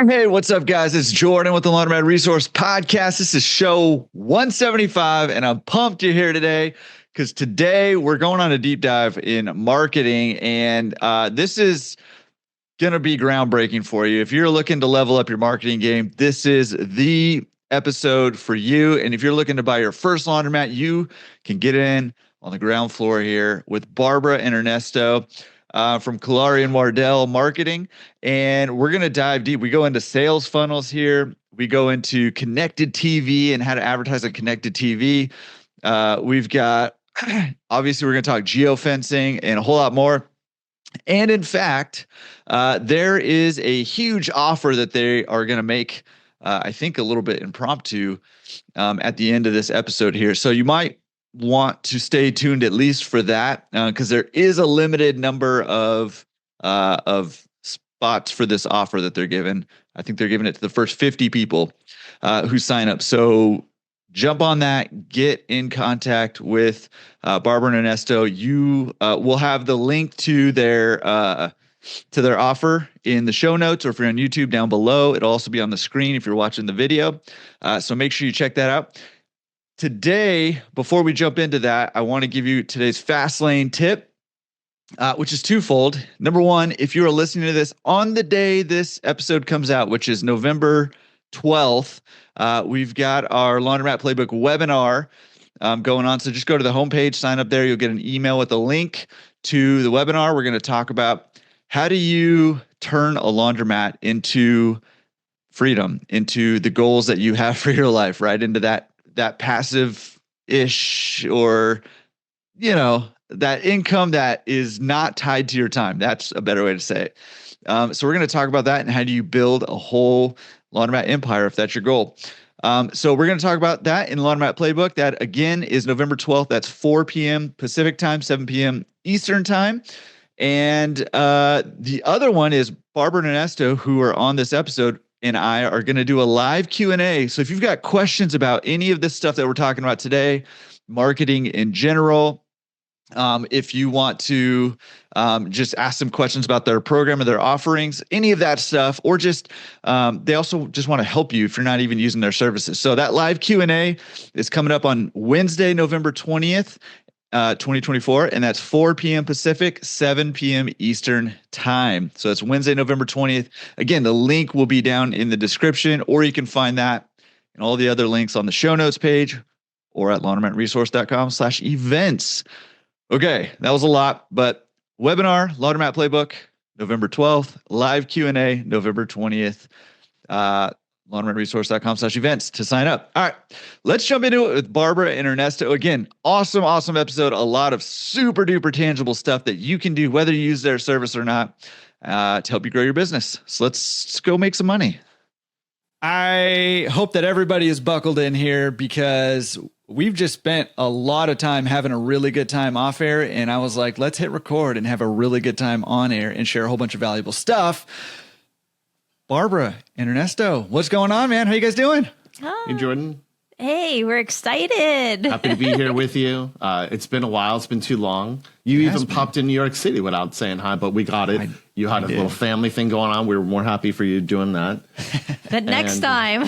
Hey, what's up, guys? It's Jordan with the Laundromat Resource Podcast. This is show 175, and I'm pumped you're here today because today we're going on a deep dive in marketing, and this is going to be groundbreaking for you. If you're looking to level up your marketing game, this is the episode for you. And if you're looking to buy your first laundromat, you can get in on the ground floor here with Barbara and Ernesto from Cullari and Wardell Marketing. And we're going to dive deep. We go into sales funnels here. We go into connected TV and how to advertise on connected TV. We've got, obviously, we're going to talk geofencing and a whole lot more. And in fact, there is a huge offer that they are going to make, I think a little bit impromptu at the end of this episode here. So you might want to stay tuned at least for that because there is a limited number of spots for this offer that they're giving. I think they're giving it to the first 50 people who sign up. So jump on that, get in contact with Barbara and Ernesto. You will have the link to their offer in the show notes, or if you're on YouTube down below, it'll also be on the screen if you're watching the video. So make sure you check that out. Today, before we jump into that, I want to give you today's fast lane tip, which is twofold. Number one, if you are listening to this on the day this episode comes out, which is November 12th, we've got our Laundromat Playbook webinar going on. So just go to the homepage, sign up there. You'll get an email with a link to the webinar. We're going to talk about how do you turn a laundromat into freedom, into the goals that you have for your life, right? Into that passive-ish, or, that income that is not tied to your time. That's a better way to say it. So we're going to talk about that and how do you build a whole laundromat empire if that's your goal. So we're going to talk about that in Laundromat Playbook. That, again, is November 12th. That's 4 p.m. Pacific time, 7 p.m. Eastern time. And the other one is Barbara and Ernesto, who are on this episode, and I are going to do a live Q&A. So if you've got questions about any of this stuff that we're talking about today, marketing in general, if you want to just ask some questions about their program or their offerings, any of that stuff, or just they also just want to help you if you're not even using their services. So that live Q&A is coming up on Wednesday, November 20th, 2024, and that's 4 p.m. Pacific, 7 p.m. Eastern time. So it's Wednesday, November 20th. Again, the link will be down in the description, or you can find that and all the other links on the show notes page or at laundromatresource.com/events. Okay, that was a lot, but webinar, Laundromat Playbook, November 12th, live Q&A, November 20th, laundromatresource.com/events to sign up. All right, let's jump into it with Barbara and Ernesto. Again, awesome episode. A lot of super duper tangible stuff that you can do, whether you use their service or not, to help you grow your business. So let's go make some money. I hope that everybody is buckled in here because we've just spent a lot of time having a really good time off air. And I was like, let's hit record and have a really good time on air and share a whole bunch of valuable stuff. Barbara and Ernesto, what's going on, man? How you guys doing? Hi. Hey, Jordan. Hey, we're excited. Happy to be here with you. It's been a while. It's been too long. You even popped in New York City without saying hi, but we got it. You had a little family thing going on. We were more happy for you doing that. But next time,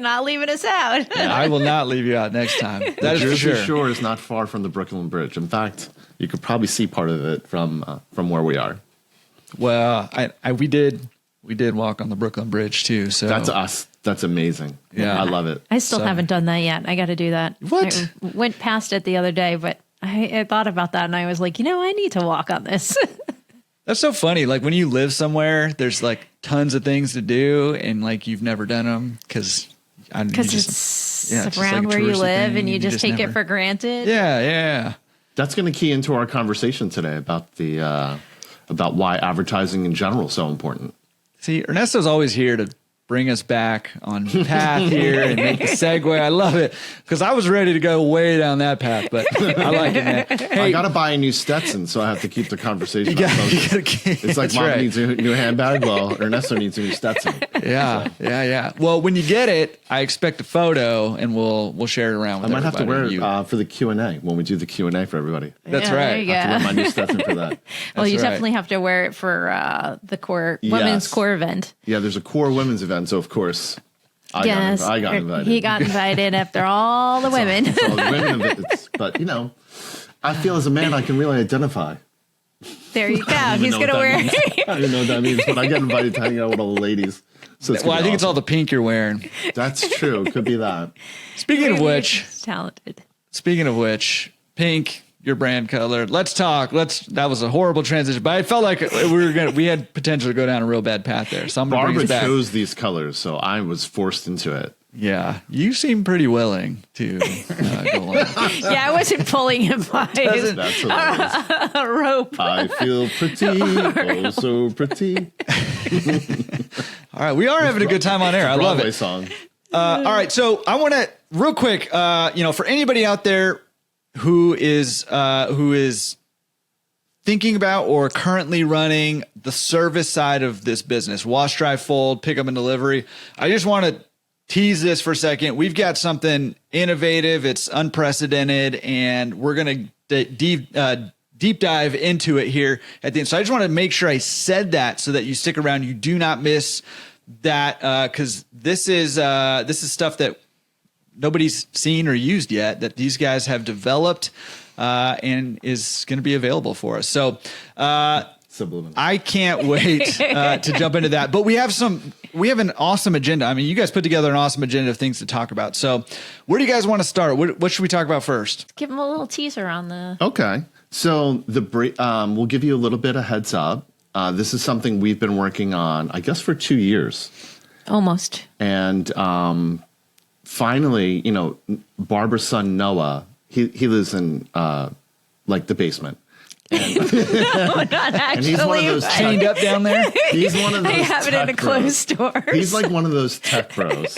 not leaving us out. Yeah, I will not leave you out next time. That is for sure. Jersey Shore is not far from the Brooklyn Bridge. In fact, you could probably see part of it from where we are. Well, we did walk on the Brooklyn Bridge too. So that's us. That's amazing. Yeah, I love it. I still haven't done that yet. I got to do that. What? I went past it the other day, but I thought about that and I was like, I need to walk on this. That's so funny. Like when you live somewhere, there's like tons of things to do, and like you've never done them because it's around where you live, and you just take it for granted. Yeah. That's going to key into our conversation today about about why advertising in general is so important. See, Ernesto's always here to bring us back on path here and make the segue. I love it because I was ready to go way down that path, but I like it, man. Hey, I got to buy a new Stetson, so I have to keep the conversation. It's like mom right. needs a new handbag. Well, Ernesto needs a new Stetson. Yeah. Well, when you get it, I expect a photo, and we'll share it around with I might have to wear everybody. it for the Q&A when we do the Q&A for everybody. That's Yeah, right. there you I have to go. wear my new Stetson for that. Well, you right. definitely have to wear it for the core women's Yes. core event. Yeah, there's a core women's event, so of course I got invited. He got invited after all the women. So the women events, but I feel as a man I can really identify. There you go. He's going to wear I don't even know what that means, but I get invited to hang out with all the ladies. So Well, I think it's all the pink you're wearing. That's true. Could be that. Speaking of which, He's talented. pink, your brand color. Let's talk. That was a horrible transition, but I felt like we had potential to go down a real bad path there. So I'm going to bring Barbara us back. chose these colors, so I was forced into it. Yeah, you seem pretty willing to go on. Yeah, I wasn't pulling him by That's hilarious. a rope. I feel pretty, oh so pretty. All right, we are having a good time on air. I love Broadway it. song. All right, so I want to real quick, for anybody out there who is thinking about or currently running the service side of this business, wash, dry, fold, pickup and delivery. I just want to tease this for a second. We've got something innovative. It's unprecedented, and we're going to deep dive into it here at the end. So I just want to make sure I said that so that you stick around. You do not miss that because this is stuff that nobody's seen or used yet that these guys have developed and is going to be available for us. So Subliminal. I can't wait to jump into that. But we have an awesome agenda. I mean, you guys put together an awesome agenda of things to talk about. So where do you guys want to start? What should we talk about first? Give him a little teaser on the. Okay. So we'll give you a little bit of heads up. This is something we've been working on, I guess, for 2 years. Almost. And finally, Barbara's son, Noah, he lives in the basement. No, not actually. And he's one of those Chained up down there? He's one of those I have it in a tech bros. closed store. He's like one of those tech bros.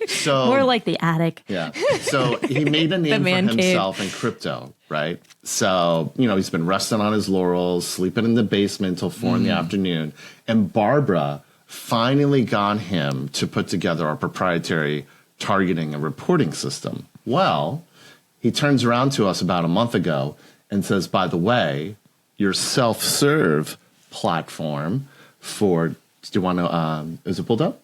So more like the attic. yeah. So he made a name for man cave. himself in crypto, right? So, he's been resting on his laurels, sleeping in the basement till 4 in the afternoon. And Barbara finally got him to put together our proprietary targeting and reporting system. Well, he turns around to us about a month ago and says, by the way, your self-serve platform do you want to, is it pulled up?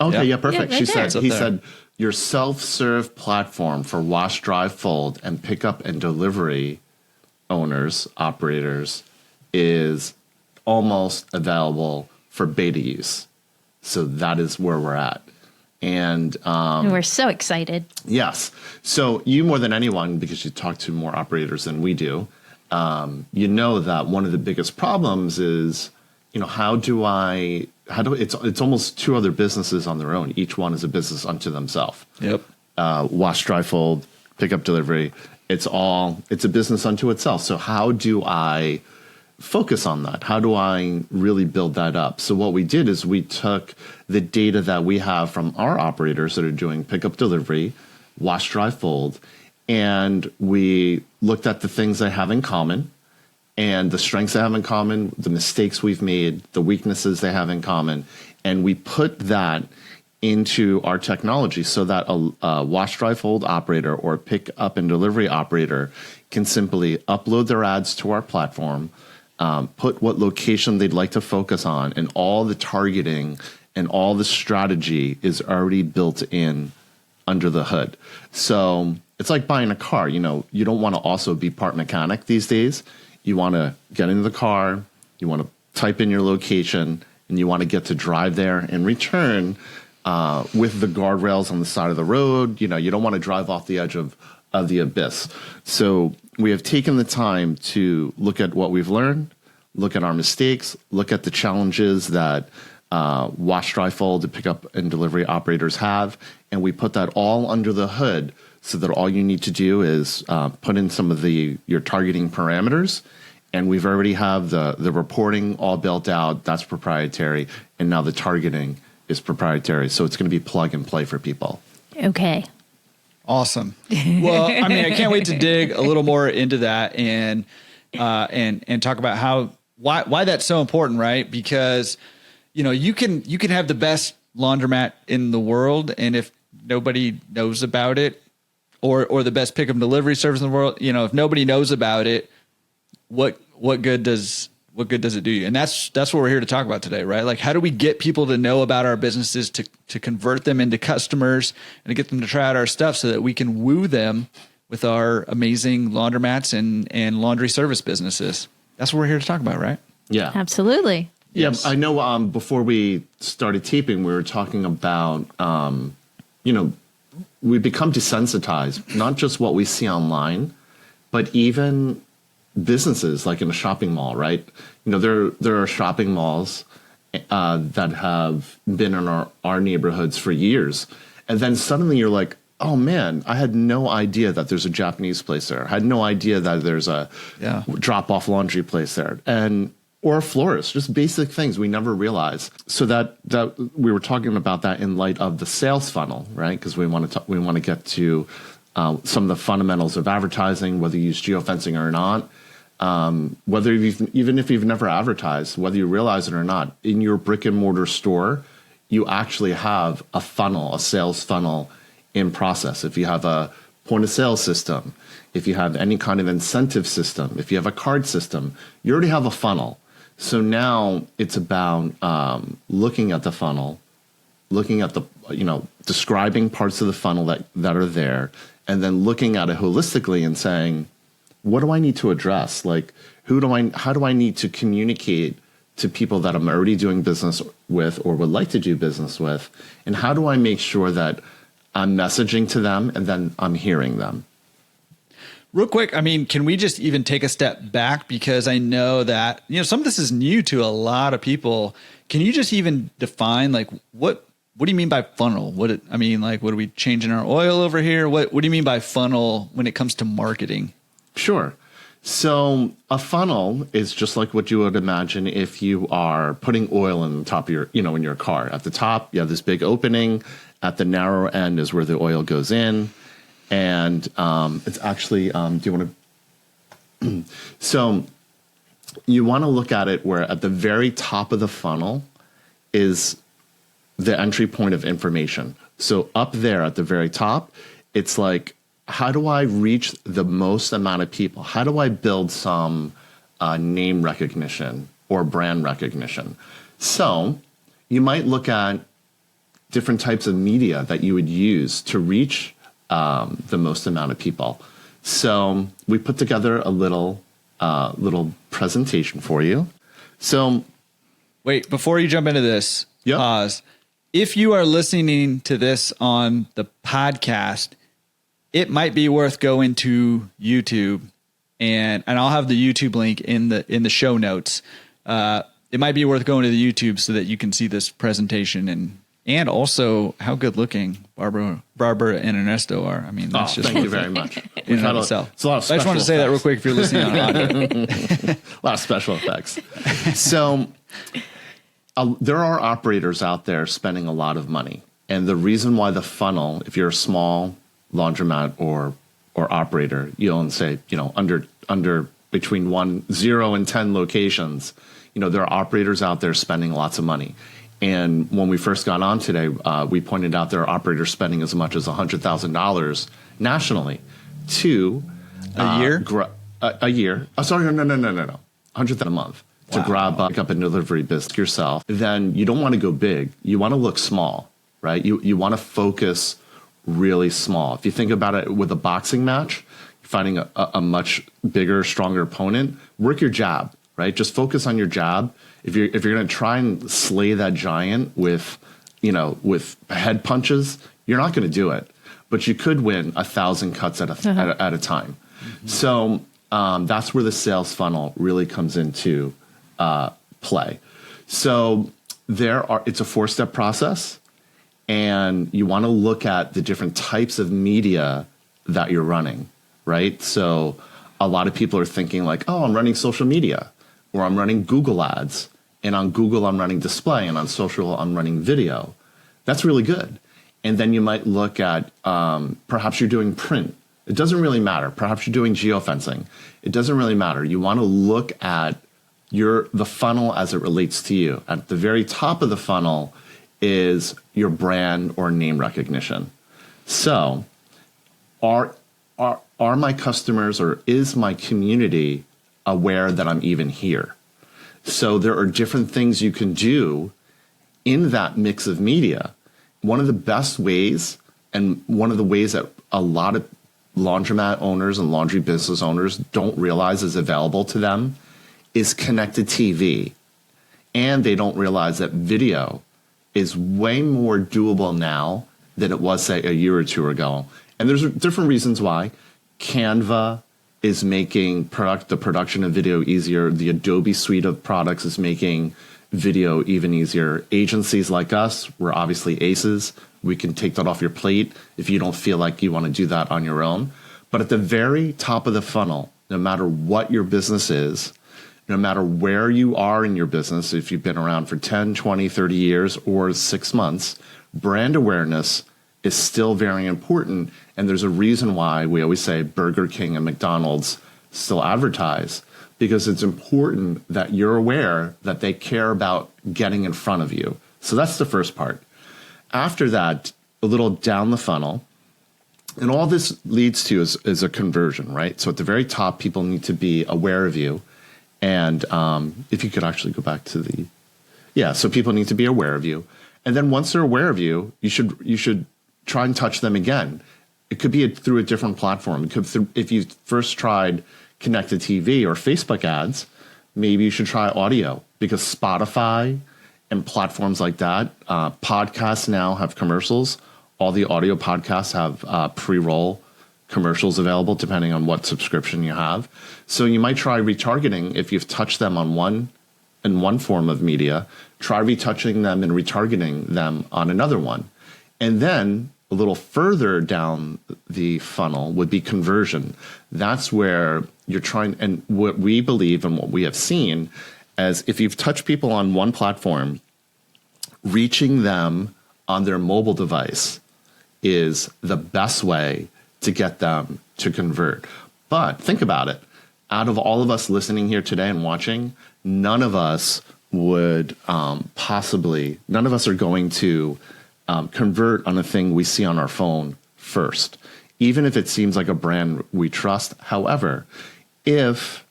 Okay, yeah, perfect. Yeah, right He there. said, your self-serve platform for wash, dry, fold, and pickup and delivery owners, operators, is almost available for beta use. So that is where we're at. And we're so excited. yes. So you more than anyone, because you talk to more operators than we do, that one of the biggest problems is, it's almost two other businesses on their own. Each one is a business unto themselves. Yep. Wash, dry, fold, pickup, delivery. It's a business unto itself. So how do I focus on that? How do I really build that up? So what we did is we took the data that we have from our operators that are doing pickup, delivery, wash, dry, fold, and we looked at the things they have in common and the strengths they have in common, the mistakes we've made, the weaknesses they have in common, and we put that into our technology so that a wash, dry, fold operator or pick up and delivery operator can simply upload their ads to our platform, put what location they'd like to focus on, and all the targeting and all the strategy is already built in under the hood. So it's like buying a car. You don't want to also be part mechanic these days. You want to get into the car, you want to type in your location, and you want to get to drive there and return with the guardrails on the side of the road. You don't want to drive off the edge of the abyss. So we have taken the time to look at what we've learned, look at our mistakes, look at the challenges that wash, dry, fold, and pickup and delivery operators have, and we put that all under the hood so that all you need to do is put in some of your targeting parameters, and we've already have the reporting all built out. That's proprietary, and now the targeting is proprietary. So it's going to be plug and play for people. Okay. Awesome. Well, I mean, I can't wait to dig a little more into that and talk about why that's so important, right? Because, you can have the best laundromat in the world, and if nobody knows about it, or the best pick up and delivery service in the world, if nobody knows about it, what good does it do you? And that's what we're here to talk about today, right? Like, how do we get people to know about our businesses, to convert them into customers, and to get them to try out our stuff so that we can woo them with our amazing laundromats and laundry service businesses? That's what we're here to talk about, right? Yeah, absolutely. Yes. Yeah, I know. Before we started taping, we were talking about, we become desensitized, not just what we see online, but even businesses like in a shopping mall, right? There are shopping malls that have been in our neighborhoods for years. And then suddenly you're like, oh man, I had no idea that there's a Japanese place there. I had no idea that there's a drop-off laundry place there. Or a florist, just basic things we never realized. So that we were talking about that in light of the sales funnel, right? Because we want to get to some of the fundamentals of advertising, whether you use geofencing or not, even if you've never advertised, whether you realize it or not, in your brick and mortar store, you actually have a funnel, a sales funnel in process. If you have a point of sale system, if you have any kind of incentive system, if you have a card system, you already have a funnel. So now it's about looking at the funnel, looking at the, describing parts of the funnel that are there, and then looking at it holistically and saying, what do I need to address? Like, how do I need to communicate to people that I'm already doing business with or would like to do business with? And how do I make sure that I'm messaging to them and then I'm hearing them? Real quick, I mean, can we just even take a step back? Because I know that, some of this is new to a lot of people. Can you just even define, like, what do you mean by funnel? What are we changing our oil over here? What do you mean by funnel when it comes to marketing? Sure. So a funnel is just like what you would imagine if you are putting oil in the top of your, in your car. At the top, you have this big opening. At the narrow end is where the oil goes in. And it's actually, do you want to? So you want to look at it where at the very top of the funnel is the entry point of information. So up there at the very top, it's like, how do I reach the most amount of people? How do I build some name recognition or brand recognition? So you might look at different types of media that you would use to reach the most amount of people. So we put together a little presentation for you. So wait, before you jump into this, pause. If you are listening to this on the podcast, it might be worth going to YouTube, and I'll have the YouTube link in the show notes. It might be worth going to the YouTube so that you can see this presentation and also how good looking Barbara and Ernesto are. I mean, that's just thank you very much. In and of itself. It's a lot of I just want to say that real quick if you're listening on audio. A lot of special effects. So there are operators out there spending a lot of money. And the reason why the funnel, if you're a small laundromat or operator, you own, say, under between 0 and 10 locations, there are operators out there spending lots of money. And when we first got on today, we pointed out there are operators spending as much as $100,000 nationally to a year. A year. Oh, sorry, no. $100,000 a month to grab up a delivery business yourself. Then you don't want to go big. You want to look small, right? You want to focus really small. If you think about it with a boxing match, you're fighting a much bigger, stronger opponent. Work your jab, right? Just focus on your jab. If you're going to try and slay that giant with head punches, you're not going to do it. But you could win 1,000 cuts at a time. Mm-hmm. So that's where the sales funnel really comes into play. So it's a 4-step process, and you want to look at the different types of media that you're running, right? So a lot of people are thinking like, oh, I'm running social media, or I'm running Google ads. And on Google, I'm running display, and on social, I'm running video. That's really good. And then you might look at perhaps you're doing print. It doesn't really matter. Perhaps you're doing geofencing. It doesn't really matter. You want to look at the funnel as it relates to you. At the very top of the funnel is your brand or name recognition. So are my customers or is my community aware that I'm even here? So there are different things you can do in that mix of media. One of the best ways, and one of the ways that a lot of laundromat owners and laundry business owners don't realize is available to them, is connected TV. And they don't realize that video is way more doable now than it was, say, a year or two ago. And there's different reasons why. Canva is making the production of video easier. The Adobe suite of products is making video even easier. Agencies like us, we're obviously aces. We can take that off your plate if you don't feel like you want to do that on your own. But at the very top of the funnel, no matter what your business is, no matter where you are in your business, if you've been around for 10, 20, 30 years or 6 months, brand awareness is still very important. And there's a reason why we always say Burger King and McDonald's still advertise, because it's important that you're aware that they care about getting in front of you. So that's the first part. After that, a little down the funnel, and all this leads to is a conversion, right? So at the very top, people need to be aware of you. And if you could actually go back to so people need to be aware of you. And then once they're aware of you, you should try and touch them again. It could be through a different platform. It could if you first tried connected TV or Facebook ads, maybe you should try audio, because Spotify and platforms like that, podcasts now have commercials. All the audio podcasts have pre-roll commercials available depending on what subscription you have. So you might try retargeting if you've touched them on one form of media. Try retouching them and retargeting them on another one. And then a little further down the funnel would be conversion. That's where you're trying, and what we believe and what we have seen as if you've touched people on one platform, reaching them on their mobile device is the best way to get them to convert. But think about it. Out of all of us listening here today and watching, none of us would none of us are going to convert on a thing we see on our phone first, even if it seems like a brand we trust. However, if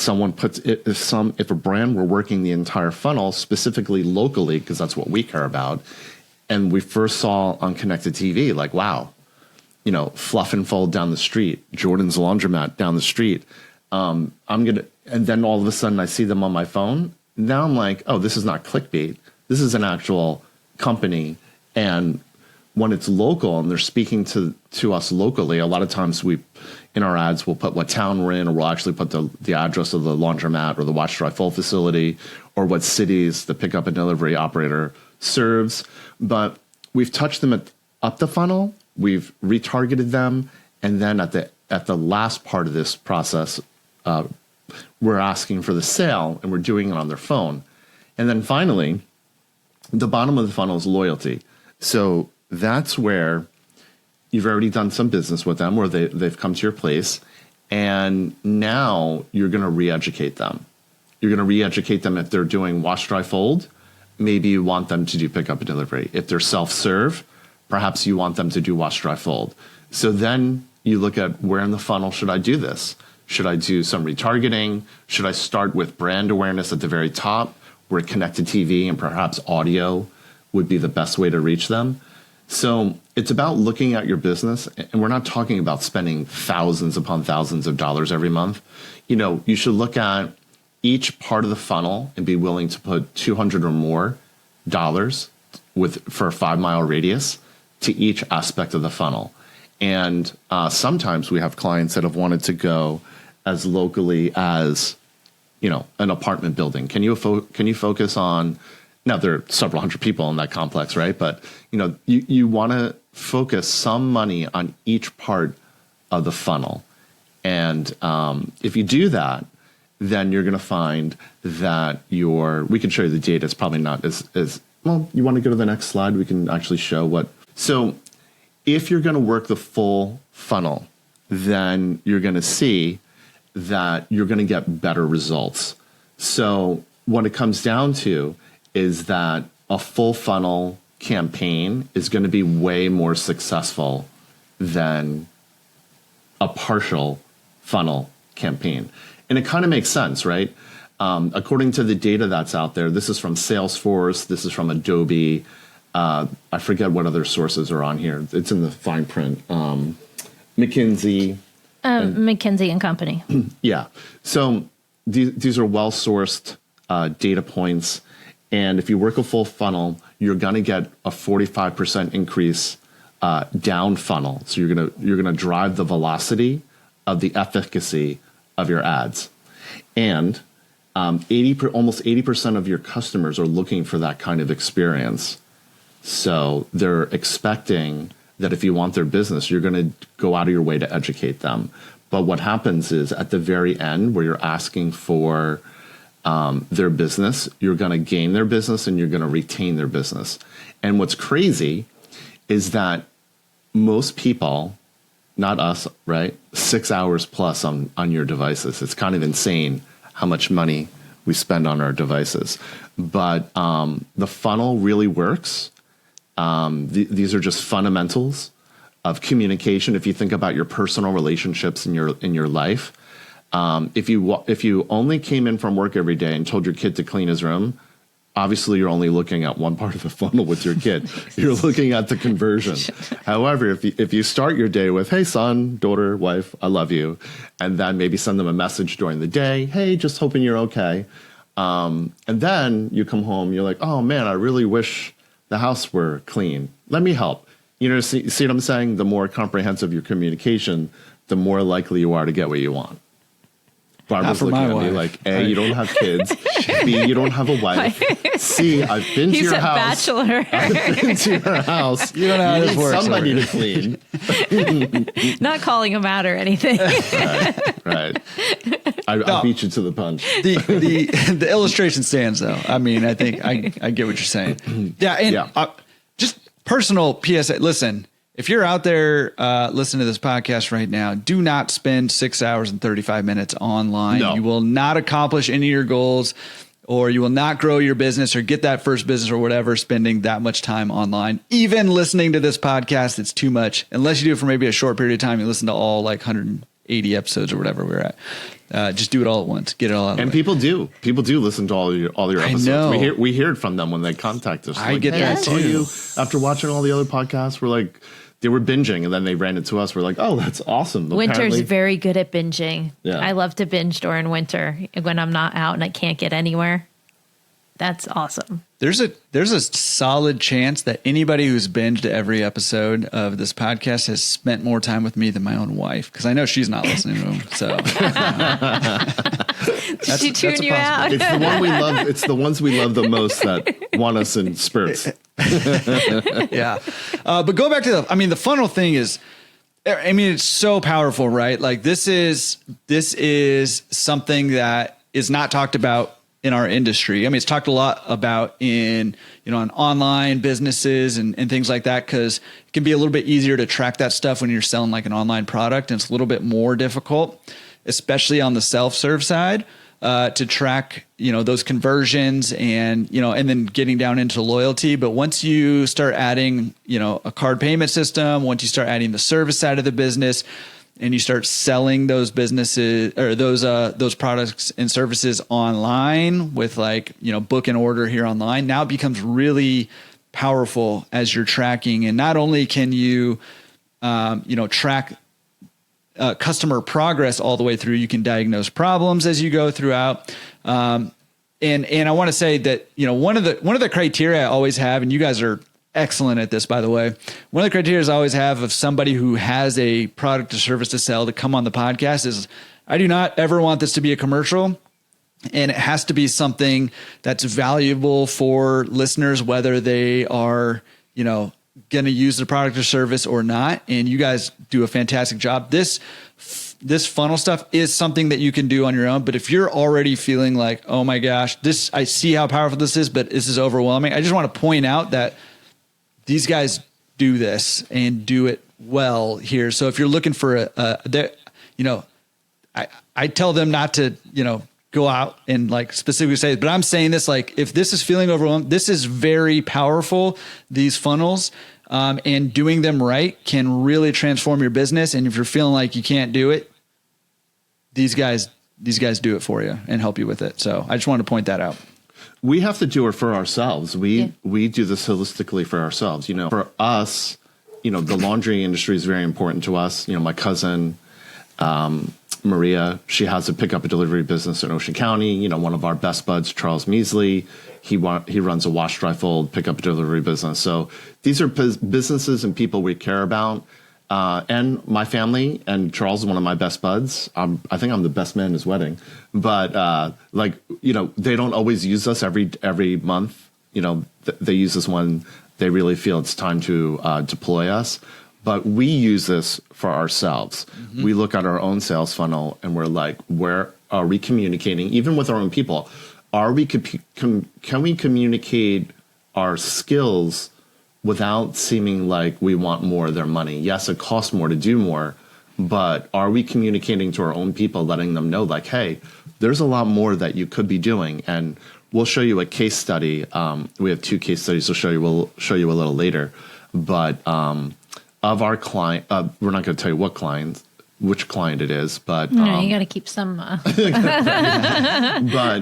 a brand were working the entire funnel, specifically locally, because that's what we care about, and we first saw on connected TV, like, wow, Fluff and Fold down the street, Jordan's Laundromat down the street, and then all of a sudden I see them on my phone. Now I'm like, oh, this is not clickbait. This is an actual company. And when it's local and they're speaking to us locally, a lot of times in our ads, we'll put what town we're in, or we'll actually put the address of the laundromat or the wash, dry, fold facility, or what cities the pickup and delivery operator serves. But we've touched them up the funnel, we've retargeted them, and then at the last part of this process, we're asking for the sale, and we're doing it on their phone. And then finally, the bottom of the funnel is loyalty. So that's where you've already done some business with them, where they've come to your place, and now you're going to re-educate them. You're going to re-educate them if they're doing wash, dry, fold. Maybe you want them to do pickup and delivery. If they're self-serve, perhaps you want them to do wash, dry, fold. So then you look at, where in the funnel should I do this? Should I do some retargeting? Should I start with brand awareness at the very top, where connected TV and perhaps audio would be the best way to reach them? So it's about looking at your business, and we're not talking about spending thousands upon thousands of dollars every month. You should look at each part of the funnel and be willing to put $200 or more for a 5-mile radius to each aspect of the funnel. And sometimes we have clients that have wanted to go as locally as, an apartment building. Can you focus on, now there are several hundred people in that complex, right? But, you want to focus some money on each part of the funnel. And if you do that, then you're going to find that we can show you the data. It's probably not as well, you want to go to the next slide? We can actually show what. So if you're going to work the full funnel, then you're going to see that you're going to get better results. So what it comes down to is that a full funnel campaign is going to be way more successful than a partial funnel campaign. And it kind of makes sense, right? According to the data that's out there, this is from Salesforce, this is from Adobe. I forget what other sources are on here. It's in the fine print. McKinsey. McKinsey and Company. Yeah. So these are well-sourced data points. And if you work a full funnel, you're going to get a 45% increase down funnel. So you're gonna drive the velocity of the efficacy of your ads. And almost 80% of your customers are looking for that kind of experience. So they're expecting that if you want their business, you're going to go out of your way to educate them. But what happens is at the very end, where you're asking for their business, you're going to gain their business and you're going to retain their business. And what's crazy is that most people, not us, right? 6 hours plus on your devices. It's kind of insane how much money we spend on our devices. But the funnel really works. These are just fundamentals of communication. If you think about your personal relationships in your life, if you only came in from work every day and told your kid to clean his room, obviously you're only looking at one part of the funnel with your kid. You're looking at the conversion. However, if you start your day with, hey, son, daughter, wife, I love you, and then maybe send them a message during the day, hey, just hoping you're okay. And then you come home, you're like, oh man, I really wish the house were clean. Let me help. See what I'm saying? The more comprehensive your communication, the more likely you are to get what you want. Barbara's looking at me like, A, you don't have kids. B, you don't have a wife. C, I've been to your house. He's a bachelor. I've been to your house. You don't know how this works. Somebody to clean. Not calling him out or anything. Right. I beat you to the punch. The illustration stands, though. I mean, I think I get what you're saying. Yeah, and just personal PSA. Listen. If you're out there listening to this podcast right now, do not spend 6 hours and 35 minutes online. No. You will not accomplish any of your goals, or you will not grow your business or get that first business or whatever, spending that much time online. Even listening to this podcast, it's too much. Unless you do it for maybe a short period of time, you listen to all like 180 episodes or whatever we're at. Just do it all at once. Get it all out. And people do listen to all your episodes. I know. We hear it from them when they contact us. I get that too. You, after watching all the other podcasts, we're like, they were binging, and then they ran into us. We're like, oh, that's awesome. Winter's very good at binging. Yeah. I love to binge during winter when I'm not out and I can't get anywhere. That's awesome. There's a solid chance that anybody who's binged every episode of this podcast has spent more time with me than my own wife, because I know she's not listening to them. So did she tune you out? It's the one we love. It's the ones we love the most that want us in spurts. Yeah. But go back to the funnel thing is, I mean, it's so powerful, right? Like this is something that is not talked about in our industry. I mean, it's talked a lot about in online businesses and things like that, because it can be a little bit easier to track that stuff when you're selling like an online product. And it's a little bit more difficult, especially on the self-serve side, to track, those conversions and then getting down into loyalty. But once you start adding, a card payment system, once you start adding the service side of the business, and you start selling those businesses or those products and services online with like, book and order here online, now it becomes really powerful as you're tracking. And not only can you, track customer progress all the way through, you can diagnose problems as you go throughout. And I want to say that, one of the criteria I always have, and you guys are excellent at this, by the way. One of the criteria I always have of somebody who has a product or service to sell to come on the podcast is, I do not ever want this to be a commercial, and it has to be something that's valuable for listeners, whether they are, going to use the product or service or not. And you guys do a fantastic job. This this funnel stuff is something that you can do on your own. But if you're already feeling like, oh my gosh, I see how powerful this is, but this is overwhelming. I just want to point out that these guys do this and do it well here. So if you're looking for I tell them not to, go out and like specifically say it, but I'm saying this, like, if this is feeling overwhelmed, this is very powerful, these funnels, and doing them right can really transform your business. And if you're feeling like you can't do it, these guys do it for you and help you with it. So I just wanted to point that out. We have to do it for ourselves. We do this holistically for ourselves. For us, the laundry industry is very important to us. My cousin, Maria, she has a pickup and delivery business in Ocean County. One of our best buds, Charles Measley, he runs a wash, dry, fold pickup and delivery business. So these are businesses and people we care about. And my family, and Charles is one of my best buds. I think I'm the best man in his wedding. But they don't always use us every month. They use us when they really feel it's time to deploy us. But we use this for ourselves. Mm-hmm. We look at our own sales funnel and we're like, where are we communicating, even with our own people? Can we communicate our skills without seeming like we want more of their money? Yes, it costs more to do more, but are we communicating to our own people, letting them know like, hey, there's a lot more that you could be doing? And we'll show you a case study. We have 2 case studies we'll show you a little later. But of our client, we're not going to tell you which client it is, but no, you got to keep some. But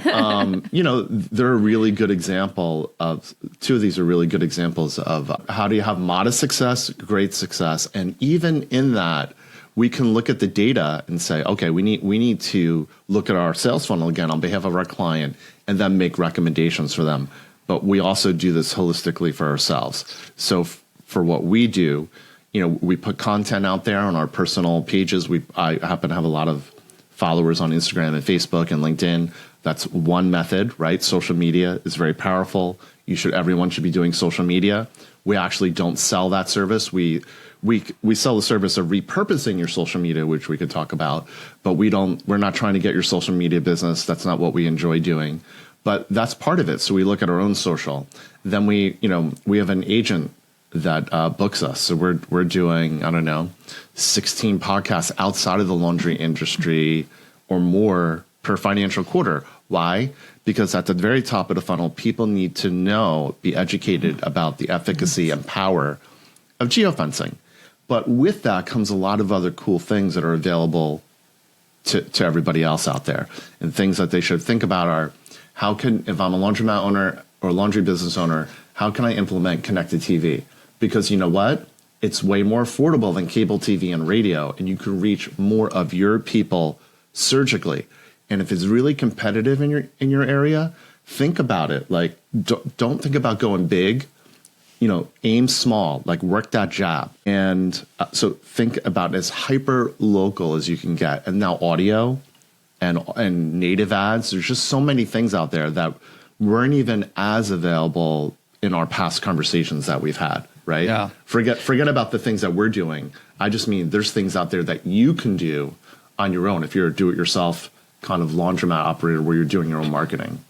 they're a really good example of 2 of these are really good examples of how do you have modest success, great success, and even in that we can look at the data and say, okay, we need to look at our sales funnel again on behalf of our client, and then make recommendations for them. But we also do this holistically for ourselves. So for what we do, we put content out there on our personal pages. I happen to have a lot of followers on Instagram and Facebook and LinkedIn. That's one method, right? Social media is very powerful. Everyone should be doing social media. We actually don't sell that service. We sell the service of repurposing your social media, which we could talk about, but we're not trying to get your social media business. That's not what we enjoy doing, but that's part of it. So we look at our own social. Then we have an agent that books us. So we're doing, 16 podcasts outside of the laundry industry or more per financial quarter. Why? Because at the very top of the funnel, people need to be educated about the efficacy and power of geofencing. But with that comes a lot of other cool things that are available to everybody else out there. And things that they should think about are, if I'm a laundromat owner or laundry business owner, how can I implement connected TV? Because you know what? It's way more affordable than cable TV and radio, and you can reach more of your people surgically. And if it's really competitive in your area, think about it. Like, don't think about going big. Aim small. Like, work that jab. And so think about as hyper local as you can get. And now audio and native ads. There's just so many things out there that weren't even as available in our past conversations that we've had. Right? Yeah. Forget about the things that we're doing. I just mean there's things out there that you can do on your own if you're a do-it-yourself kind of laundromat operator where you're doing your own marketing.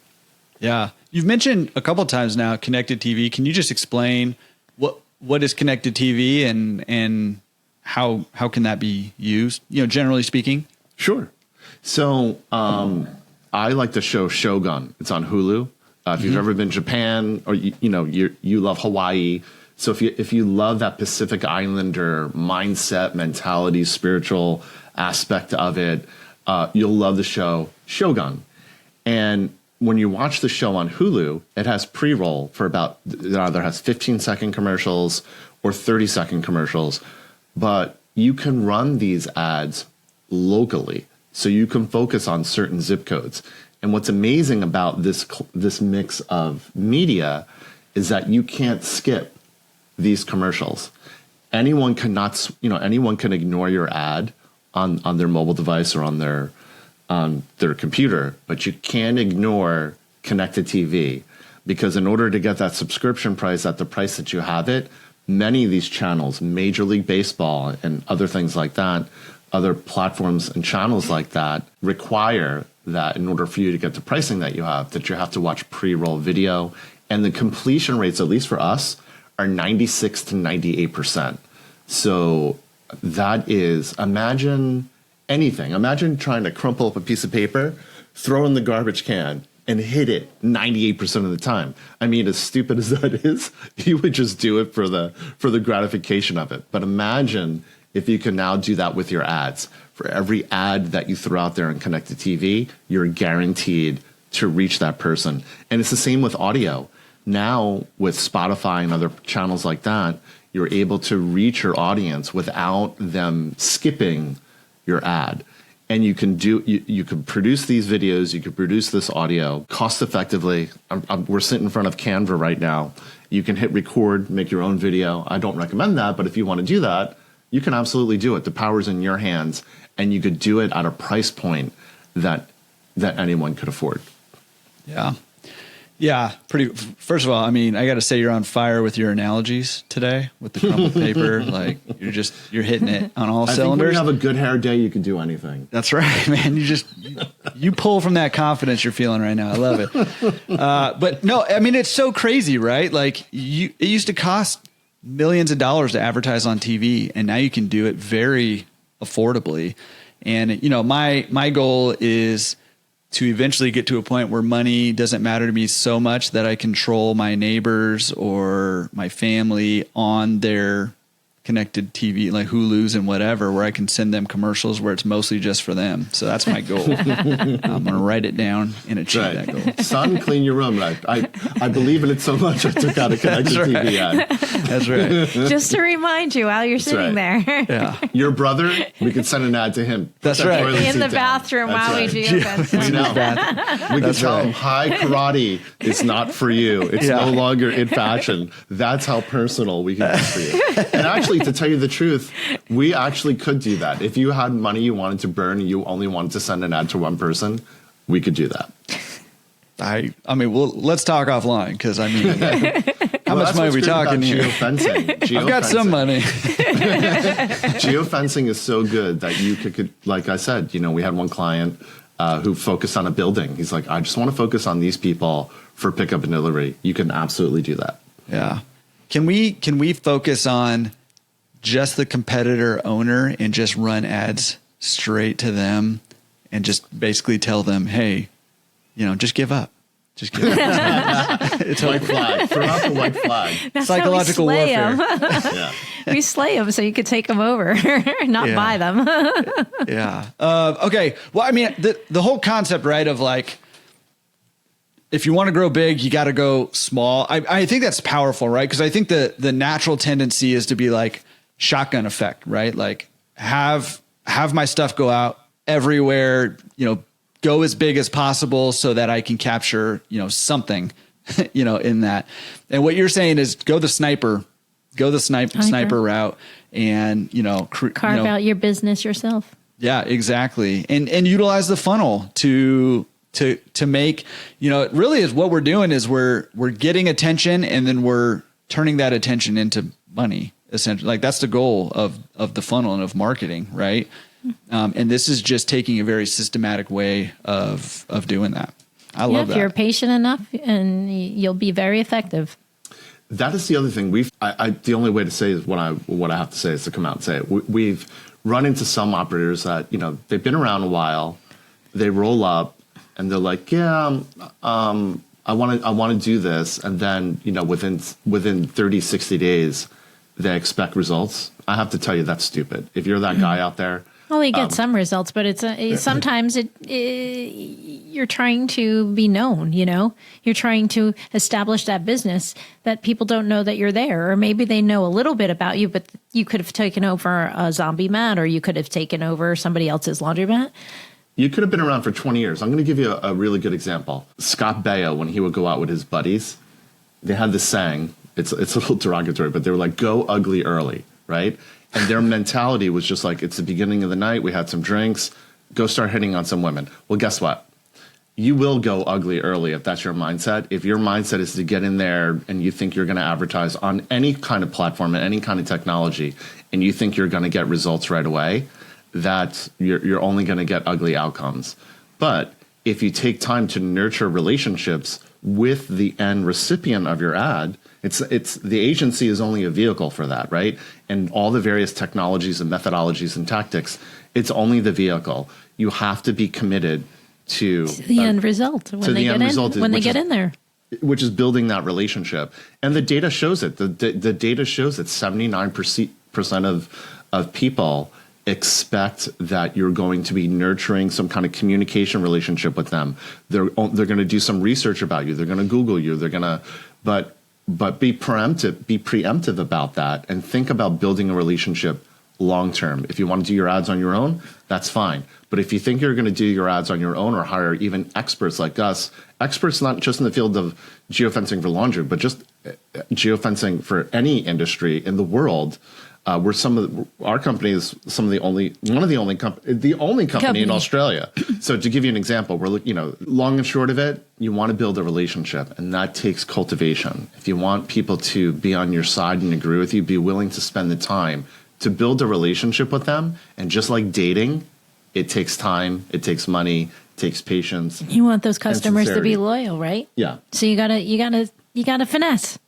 Yeah. You've mentioned a couple of times now connected TV. Can you just explain what is connected TV and how can that be used, generally speaking? Sure. So I like the show Shogun. It's on Hulu. If you've ever been to Japan or you love Hawaii. So if you love that Pacific Islander mindset, mentality, spiritual aspect of it, you'll love the show Shogun. And when you watch the show on Hulu, it has pre-roll for it either has 15-second commercials or 30-second commercials, but you can run these ads locally, so you can focus on certain zip codes. And what's amazing about this mix of media is that you can't skip these commercials. Anyone can ignore your ad on their mobile device or on their computer, but you can't ignore connected TV, because in order to get that subscription price at the price that you have it, many of these channels, Major League Baseball and other things like that, other platforms and channels like that require that in order for you to get the pricing that you have to watch pre-roll video. And the completion rates, at least for us, are 96 to 98%. So that is, imagine anything. Imagine trying to crumple up a piece of paper, throw in the garbage can, and hit it 98% of the time. I mean, as stupid as that is, you would just do it for the gratification of it. But imagine if you can now do that with your ads. For every ad that you throw out there on connected TV, you're guaranteed to reach that person. And it's the same with audio. Now, with Spotify and other channels like that, you're able to reach your audience without them skipping your ad. And you can you can produce these videos, you can produce this audio cost effectively. We're sitting in front of Canva right now. You can hit record, make your own video. I don't recommend that, but if you want to do that, you can absolutely do it. The power's in your hands, and you could do it at a price point that anyone could afford. Yeah. Yeah, first of all, I mean, I got to say you're on fire with your analogies today with the crumpled paper. Like you're hitting it on all cylinders. Think when you have a good hair day, you can do anything. That's right, man. You pull from that confidence you're feeling right now. I love it. But no, I mean, it's so crazy, right? Like it used to cost millions of dollars to advertise on TV, and now you can do it very affordably. And, my goal is to eventually get to a point where money doesn't matter to me so much that I control my neighbors or my family on their connected TV, like Hulu's and whatever, where I can send them commercials where it's mostly just for them. So that's my goal. I'm going to write it down and achieve that goal. Son, clean your room. I believe in it so much I took out a connected TV ad. That's right. Just to remind you while you're sitting there. Yeah. Your brother, we could send an ad to him. That's right. In the bathroom while we geofence. We know. We can tell him, hi, karate is not for you. It's no longer in fashion. That's how personal we can be for you. And actually, to tell you the truth, we actually could do that. If you had money you wanted to burn and you only wanted to send an ad to one person, we could do that. I mean, well, let's talk offline because I mean, how much money are we talking here? Geofencing. I've got some money. Geofencing is so good that you could, like I said, we had one client who focused on a building. He's like, I just want to focus on these people for pickup and delivery. You can absolutely do that. Yeah. Can we focus on just the competitor owner and just run ads straight to them and just basically tell them, hey, just give up. Just give up. It's white flag. Throw out the white flag. That's psychological warfare. Yeah. We slay them so you could take them over, not buy them. Yeah. Okay. Well, I mean, the whole concept, right, of like, if you want to grow big, you got to go small. I think that's powerful, right? Because I think the natural tendency is to be like shotgun effect, right? Like have my stuff go out everywhere, go as big as possible so that I can capture, something, in that. And what you're saying is go the sniper route and, carve out your business yourself. Yeah, exactly. And utilize the funnel to make, it really is what we're doing is we're getting attention and then we're turning that attention into money, essentially. Like that's the goal of the funnel and of marketing, right? And this is just taking a very systematic way of doing that. I love that. If you're patient enough, and you'll be very effective. That is the other thing. The only way to say is what I have to say is to come out and say it. We've run into some operators that they've been around a while, they roll up, and they're like, yeah, I want to do this, and then within 30, 60 days, they expect results. I have to tell you that's stupid. If you're that guy out there. Well, you get some results, but it's sometimes you're trying to be known, You're trying to establish that business that people don't know that you're there. Or maybe they know a little bit about you, but you could have taken over a zombie mat or you could have taken over somebody else's laundromat. You could have been around for 20 years. I'm going to give you a really good example. Scott Baio, when he would go out with his buddies, they had this saying, it's a little derogatory, but they were like, go ugly early, right? And their mentality was just like, it's the beginning of the night. We had some drinks. Go start hitting on some women. Well, guess what? You will go ugly early if that's your mindset. If your mindset is to get in there and you think you're going to advertise on any kind of platform and any kind of technology and you think you're going to get results right away, that you're only going to get ugly outcomes. But if you take time to nurture relationships with the end recipient of your ad, it's the agency is only a vehicle for that, right? And all the various technologies and methodologies and tactics, it's only the vehicle. You have to be committed to the end result when they get in there, which is building that relationship. And the data shows it. The data shows that 79% of people expect that you're going to be nurturing some kind of communication relationship with them. They're going to do some research about you. They're going to Google you. They're going to, but be preemptive about that and think about building a relationship long term. If you want to do your ads on your own, that's fine. But if you think you're going to do your ads on your own or hire even experts like us, experts not just in the field of geofencing for laundry, but just geofencing for any industry in the world, we're our company is the only company in Australia. So to give you an example, we're long and short of it, you want to build a relationship, and that takes cultivation. If you want people to be on your side and agree with you, be willing to spend the time to build a relationship with them. And just like dating, it takes time, it takes money, it takes patience. You want those customers to be loyal, right? Yeah. So you gotta finesse.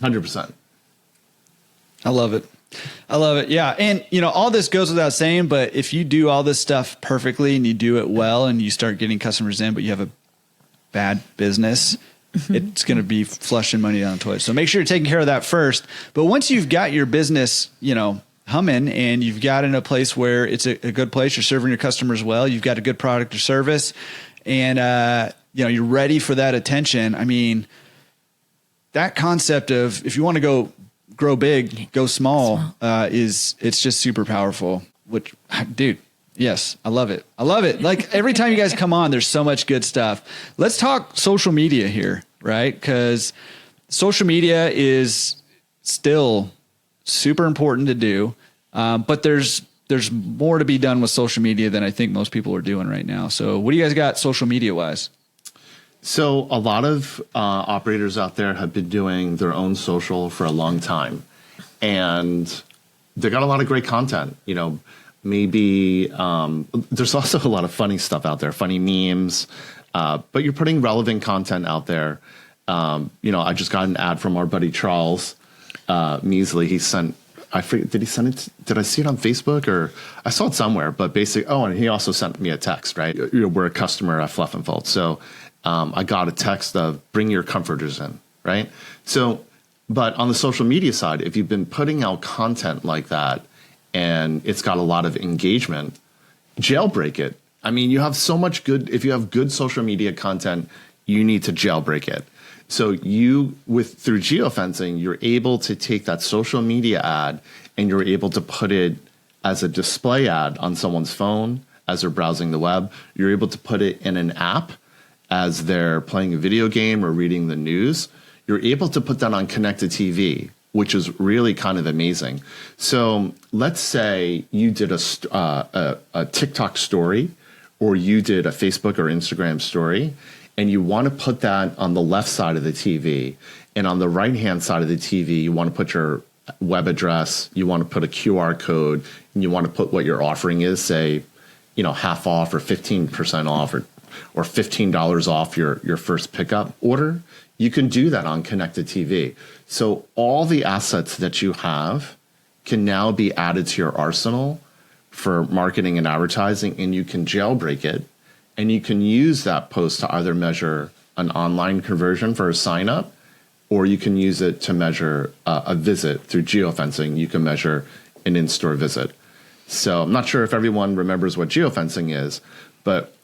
100%. I love it. Yeah. And all this goes without saying, but if you do all this stuff perfectly and you do it well and you start getting customers in, but you have a bad business, it's going to be flushing money down the toilet. So make sure you're taking care of that first. But once you've got your business, humming and you've got in a place where it's a good place, you're serving your customers well, you've got a good product or service, and you're ready for that attention. I mean, that concept of if you want to go grow big, go small, it's just super powerful. Which, dude, yes, I love it. Like every time you guys come on, there's so much good stuff. Let's talk social media here, right? Because social media is still super important to do, but there's more to be done with social media than I think most people are doing right now. So what do you guys got social media wise? So a lot of operators out there have been doing their own social for a long time, and they got a lot of great content. Maybe there's also a lot of funny stuff out there, funny memes, but you're putting relevant content out there. I just got an ad from our buddy Charles Measley. He sent, I forget, did he send it? Did I see it on Facebook or I saw it somewhere? But basically, and he also sent me a text, right? We're a customer at Fluff and Fold. So I got a text of bring your comforters in, right? So, but on the social media side, if you've been putting out content like that and it's got a lot of engagement, jailbreak it. I mean, you have so much if you have good social media content, you need to jailbreak it. So through geofencing, you're able to take that social media ad and you're able to put it as a display ad on someone's phone as they're browsing the web. You're able to put it in an app as they're playing a video game or reading the news. You're able to put that on connected TV, which is really kind of amazing. So let's say you did a TikTok story or you did a Facebook or Instagram story, and you want to put that on the left side of the TV. And on the right-hand side of the TV, you want to put your web address, you want to put a QR code, and you want to put what your offering is, say, half off or 15% off or $15 off your first pickup order. You can do that on connected TV. So all the assets that you have can now be added to your arsenal for marketing and advertising, and you can jailbreak it. And you can use that post to either measure an online conversion for a sign up, or you can use it to measure a visit through geofencing. You can measure an in-store visit. So I'm not sure if everyone remembers what geofencing is, but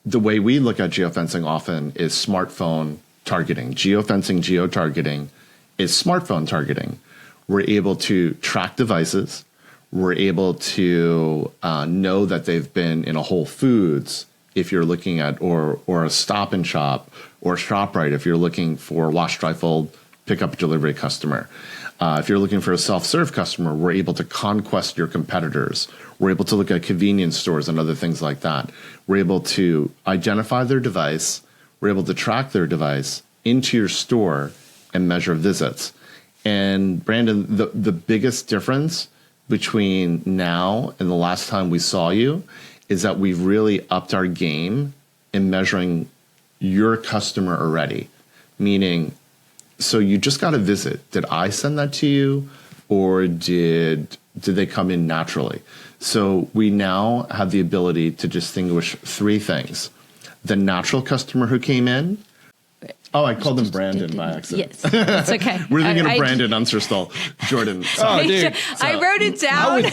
the way we look at geofencing often is smartphone targeting. Geofencing, geotargeting is smartphone targeting. We're able to track devices. We're able to know that they've been in a Whole Foods if you're looking at, or a Stop and Shop or ShopRite if you're looking for wash, dry, fold, pickup, delivery customer. If you're looking for a self-serve customer, we're able to conquest your competitors. We're able to look at convenience stores and other things like that. We're able to identify their device. We're able to track their device into your store and measure visits. And Brandon, the biggest difference between now and the last time we saw you is that we've really upped our game in measuring your customer already. Meaning, so you just got a visit. Did I send that to you, or did they come in naturally? So we now have the ability to distinguish three things. The natural customer who came in. Oh, I called him Brandon by accident. Yes, that's okay. We're thinking of Brandon Unserstall. Jordan. Oh, dude. I wrote it down.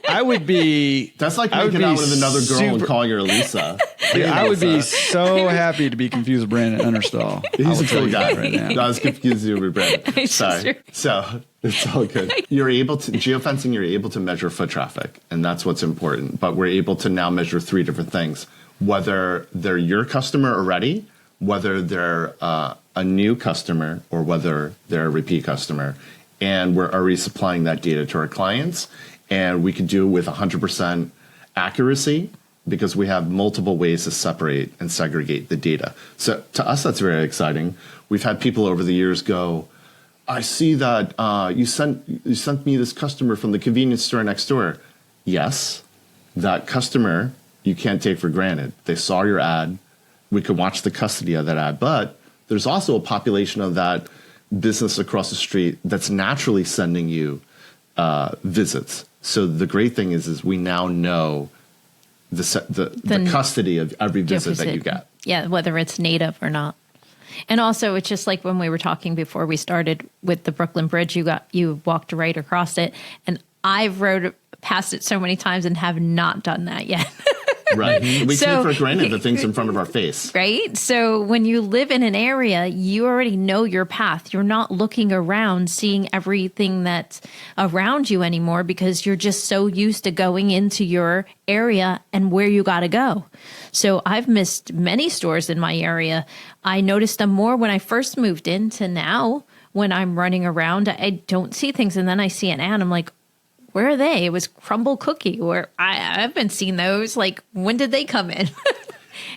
I would be. That's like making out with another girl and calling her Lisa. Dude, I would be so happy to be confused with Brandon Understall. He's a cool guy right now. I was confused with Brandon. Sorry. So it's all good. You're able to, geofencing, you're able to measure foot traffic, and that's what's important. But we're able to now measure three different things. Whether they're your customer already, whether they're a new customer, or whether they're a repeat customer. And we're already supplying that data to our clients. And we can do it with 100% accuracy because we have multiple ways to separate and segregate the data. So to us, that's very exciting. We've had people over the years go, I see that you sent me this customer from the convenience store next door. Yes, that customer you can't take for granted. They saw your ad. We could watch the custody of that ad. But there's also a population of that business across the street that's naturally sending you visits. So the great thing is we now know the custody of every visit that you get. Yeah, whether it's native or not. And also, it's just like when we were talking before we started with the Brooklyn Bridge, you walked right across it, and I've rode past it so many times and have not done that yet. Right. We take for granted the things in front of our face. Right. So when you live in an area, you already know your path. You're not looking around, seeing everything that's around you anymore because you're just so used to going into your area and where you got to go. So I've missed many stores in my area. I noticed them more when I first moved in to now. When I'm running around, I don't see things. And then I see an ad. I'm like, where are they? It was Crumble Cookie, where I haven't seen those. Like, when did they come in?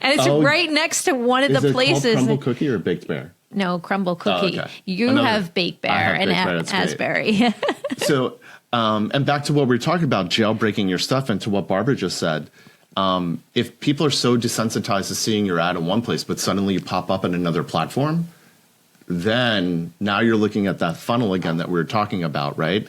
And it's right next to one of the places. Is it called Crumble Cookie or Baked Bear? No, Crumble Cookie. Oh, okay. You have Baked Bear and Asbury. So, and back to what we were talking about, jailbreaking your stuff, and to what Barbara just said. If people are so desensitized to seeing your ad in one place, but suddenly you pop up in another platform, then now you're looking at that funnel again that we were talking about, right?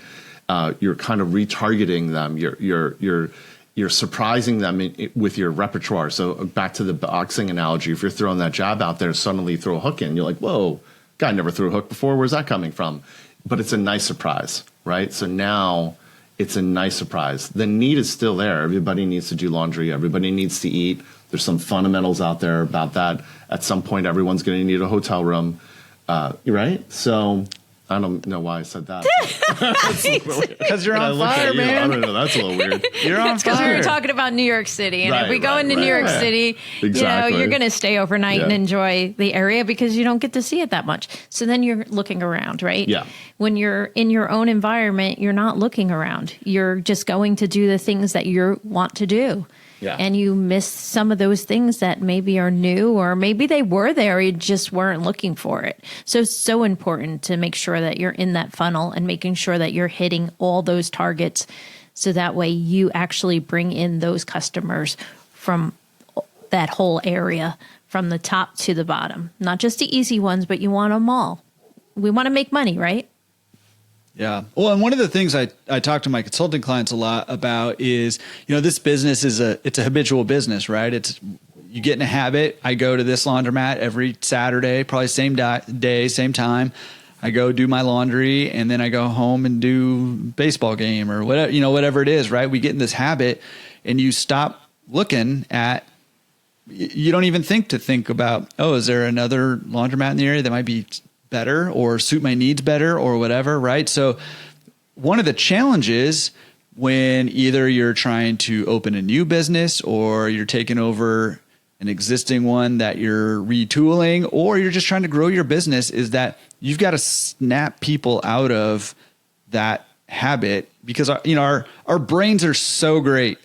You're kind of retargeting them. You're surprising them with your repertoire. So back to the boxing analogy, if you're throwing that jab out there, suddenly you throw a hook in. You're like, whoa, guy never threw a hook before. Where's that coming from? But it's a nice surprise, right? So now it's a nice surprise. The need is still there. Everybody needs to do laundry. Everybody needs to eat. There's some fundamentals out there about that. At some point, everyone's going to need a hotel room, right? So I don't know why I said that. Because you're on fire, man. I don't know. That's a little weird. You're on It's because we fire. were talking about New York City. And if we go into New York City, Exactly. you're going to stay overnight and enjoy the area because you don't get to see it that much. So then you're looking around, right? Yeah. When you're in your own environment, you're not looking around. You're just going to do the things that you want to do. Yeah. And you miss some of those things that maybe are new, or maybe they were there, you just weren't looking for it. So it's so important to make sure that you're in that funnel and making sure that you're hitting all those targets. So that way you actually bring in those customers from that whole area, from the top to the bottom. Not just the easy ones, but you want them all. We want to make money, right? Yeah. Well, and one of the things I talk to my consulting clients a lot about is, this business it's a habitual business, right? You get in a habit. I go to this laundromat every Saturday, probably same day, same time. I go do my laundry, and then I go home and do baseball game or whatever, whatever it is, right? We get in this habit, and you stop looking at, you don't even think about, oh, is there another laundromat in the area that might be better or suit my needs better or whatever, right? So one of the challenges when either you're trying to open a new business or you're taking over an existing one that you're retooling, or you're just trying to grow your business, is that you've got to snap people out of that habit, because our brains are so great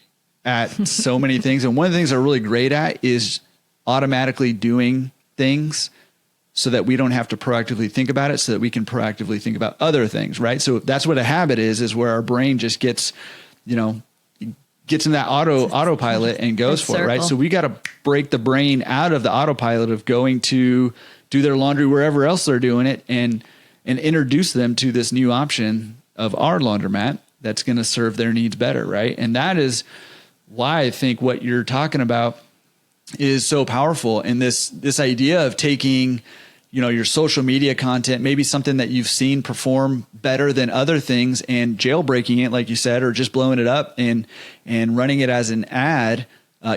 at so many things. And one of the things they're really great at is automatically doing things so that we don't have to proactively think about it, so that we can proactively think about other things, right? So that's what a habit is where our brain just gets, gets in that autopilot and goes for it, right? So we got to break the brain out of the autopilot of going to do their laundry wherever else they're doing it, and introduce them to this new option of our laundromat that's going to serve their needs better, right? And that is why I think what you're talking about is so powerful. And this idea of taking, your social media content, maybe something that you've seen perform better than other things, and jailbreaking it, like you said, or just blowing it up and running it as an ad.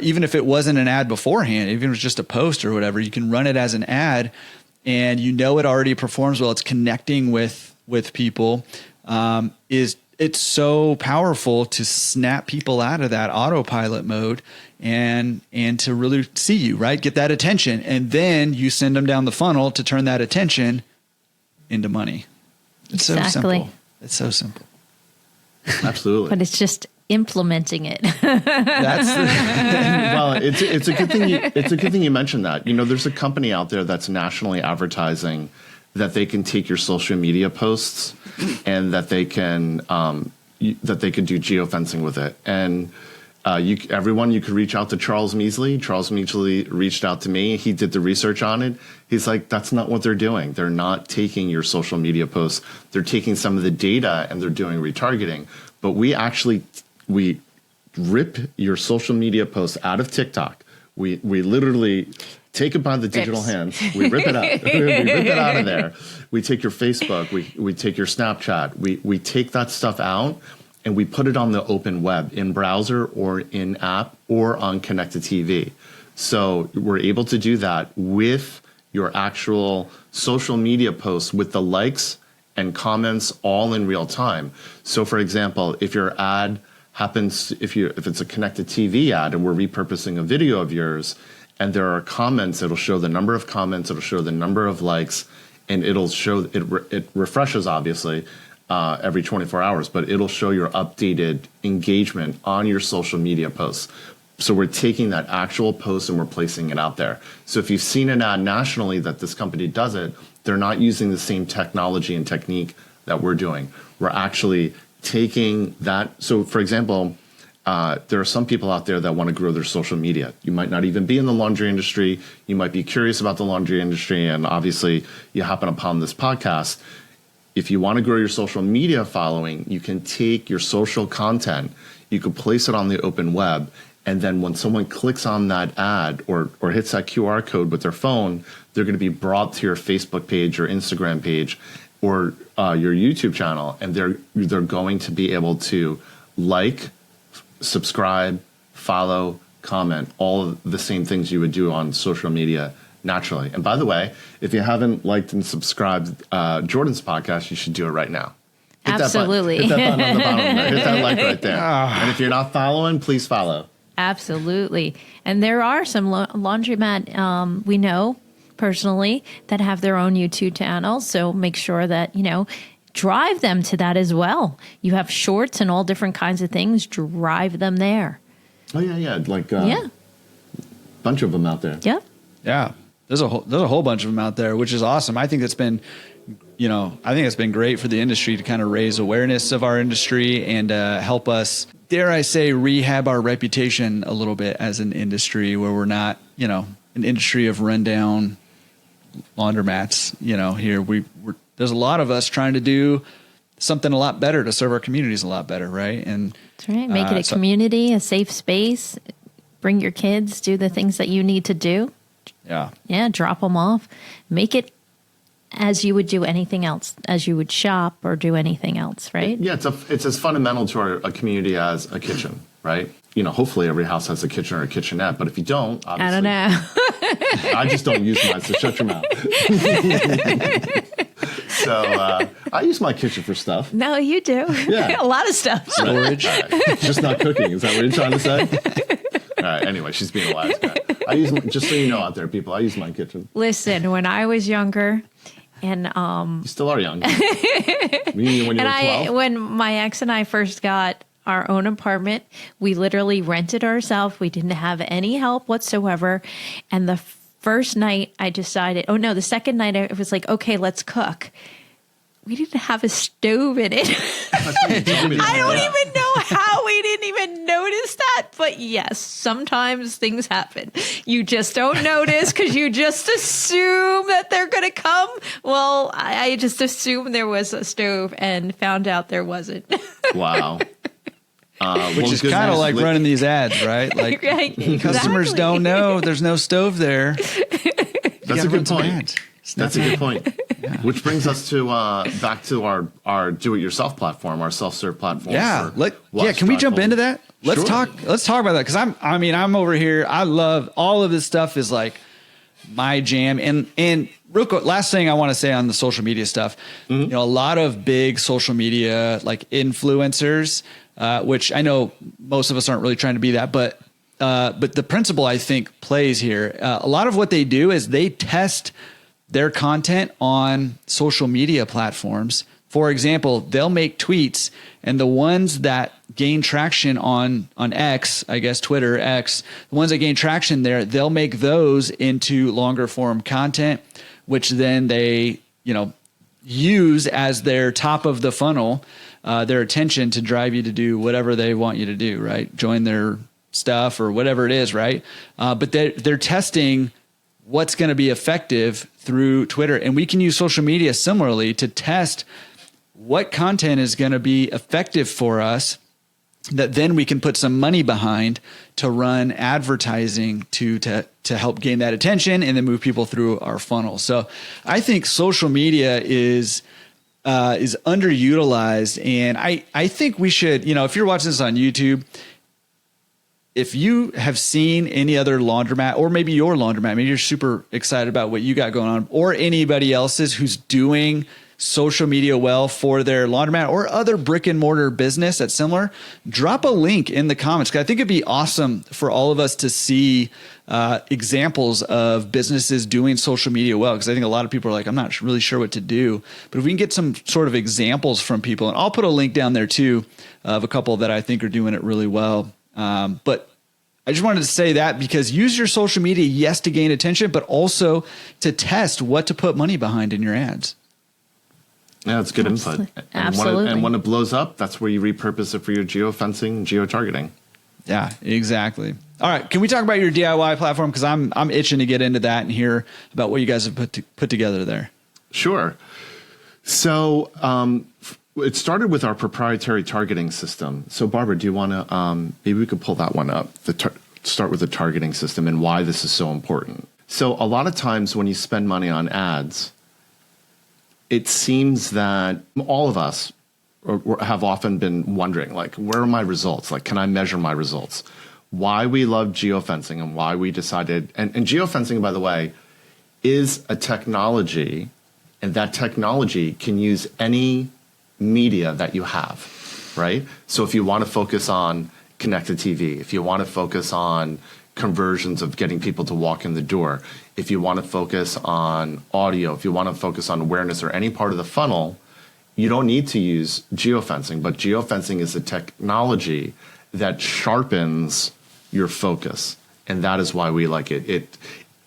Even if it wasn't an ad beforehand, even if it was just a post or whatever, you can run it as an ad, and it already performs well. It's connecting with people. It's so powerful to snap people out of that autopilot mode and to really see you, right? Get that attention. And then you send them down the funnel to turn that attention into money. It's so simple. It's so simple. Absolutely. But it's just implementing it. Well, it's a good thing. It's a good thing you mentioned that. There's a company out there that's nationally advertising that they can take your social media posts and that they can do geofencing with it. And you could reach out to Charles Measley. Charles Measley reached out to me. He did the research on it. He's like, that's not what they're doing. They're not taking your social media posts. They're taking some of the data and they're doing retargeting. But we rip your social media posts out of TikTok. We literally take it by the digital hands. We rip it out. We rip it out of there. We take your Facebook. We take your Snapchat. We take that stuff out and we put it on the open web, in browser or in app or on connected TV. So we're able to do that with your actual social media posts with the likes and comments all in real time. So for example, if your ad happens, if it's a connected TV ad and we're repurposing a video of yours and there are comments, it'll show the number of comments, it'll show the number of likes, and it'll show, it refreshes obviously every 24 hours, but it'll show your updated engagement on your social media posts. So we're taking that actual post and we're placing it out there. So if you've seen an ad nationally that this company does it, they're not using the same technology and technique that we're doing. We're actually taking that. So for example, there are some people out there that want to grow their social media. You might not even be in the laundry industry. You might be curious about the laundry industry. And obviously you happen upon this podcast. If you want to grow your social media following, you can take your social content, you can place it on the open web. And then when someone clicks on that ad or hits that QR code with their phone, they're going to be brought to your Facebook page or Instagram page or your YouTube channel. And they're going to be able to like, subscribe, follow, comment, all of the same things you would do on social media naturally. And by the way, if you haven't liked and subscribed Jordan's podcast, you should do it right now. Absolutely. Hit that button on the bottom there. Hit that like right there. And if you're not following, please follow. Absolutely. And there are some laundromat we know personally that have their own YouTube channels. So make sure that, drive them to that as well. You have shorts and all different kinds of things. Drive them there. Oh, yeah. Like bunch of them out there. Yep. Yeah. There's a whole bunch of them out there, which is awesome. I think it's been, it's been great for the industry to kind of raise awareness of our industry and help us, dare I say, rehab our reputation a little bit as an industry where we're not, an industry of rundown laundromats. Here there's a lot of us trying to do something a lot better to serve our communities a lot better, right? And that's right. Make it a community, a safe space. Bring your kids, do the things that you need to do. Yeah, drop them off. Make it as you would do anything else, as you would shop or do anything else, right? Yeah, it's as fundamental to a community as a kitchen, right? Hopefully every house has a kitchen or a kitchenette, but if you don't, obviously. I don't know. I just don't use mine, so shut your mouth. So I use my kitchen for stuff. No, you do. Yeah. A lot of stuff. Storage. Right. Just not cooking. Is that what you're trying to say? All right. Anyway, she's being a wise guy. Just so you know out there, people, I use my kitchen. Listen, when I was younger, and you still are young. When you were 12? When my ex and I first got our own apartment, we literally rented ourselves. We didn't have any help whatsoever. And the first night I decided, the second night I was like, okay, let's cook. We didn't have a stove in it. I don't even know how we didn't even notice that. But yes, sometimes things happen. You just don't notice because you just assume that they're going to come. Well, I just assumed there was a stove and found out there wasn't. Wow. Which is kind of like running these ads, right? Like right, customers don't know there's no stove there. That's a good point. That's a good point. Yeah. Which brings us to back to our do-it-yourself platform, our self-serve platform. Can we jump into that? Let's talk about that because I'm over here. I love all of this stuff is like my jam. And real quick, last thing I want to say on the social media stuff, a lot of big social media like influencers, which I know most of us aren't really trying to be that, but the principle I think plays here. A lot of what they do is they test their content on social media platforms. For example, they'll make tweets, and the ones that gain traction on X, I guess Twitter, X, the ones that gain traction there, they'll make those into longer form content, which then they, use as their top of the funnel, their attention to drive you to do whatever they want you to do, right? Join their stuff or whatever it is, right? But they're testing what's going to be effective through Twitter. And we can use social media similarly to test what content is going to be effective for us that then we can put some money behind to run advertising to help gain that attention and then move people through our funnel. So I think social media is underutilized. And I think we should, if you're watching this on YouTube, if you have seen any other laundromat or maybe your laundromat, maybe you're super excited about what you got going on or anybody else's who's doing social media well for their laundromat or other brick and mortar business that's similar, drop a link in the comments. Cause I think it'd be awesome for all of us to see examples of businesses doing social media well. Cause I think a lot of people are like, I'm not really sure what to do, but if we can get some sort of examples from people, and I'll put a link down there too of a couple that I think are doing it really well. But I just wanted to say that because use your social media, yes, to gain attention, but also to test what to put money behind in your ads. Yeah, that's good input. Absolutely. And when it blows up, that's where you repurpose it for your geofencing and geotargeting. Yeah, exactly. All right. Can we talk about your DIY platform? Because I'm itching to get into that and hear about what you guys have put together there. Sure. So it started with our proprietary targeting system. So Barbara, do you want to, maybe we could pull that one up, start with the targeting system and why this is so important. So a lot of times when you spend money on ads, it seems that all of us have often been wondering, like, where are my results? Like, can I measure my results? Why we love geofencing and why we decided, and geofencing, by the way, is a technology, and that technology can use any media that you have, right? So if you want to focus on connected TV, if you want to focus on conversions of getting people to walk in the door, if you want to focus on audio, if you want to focus on awareness or any part of the funnel, you don't need to use geofencing, but geofencing is a technology that sharpens your focus. And that is why we like it. It,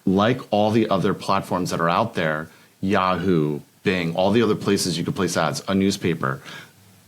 like all the other platforms that are out there, Yahoo, Bing, all the other places you could place ads, a newspaper,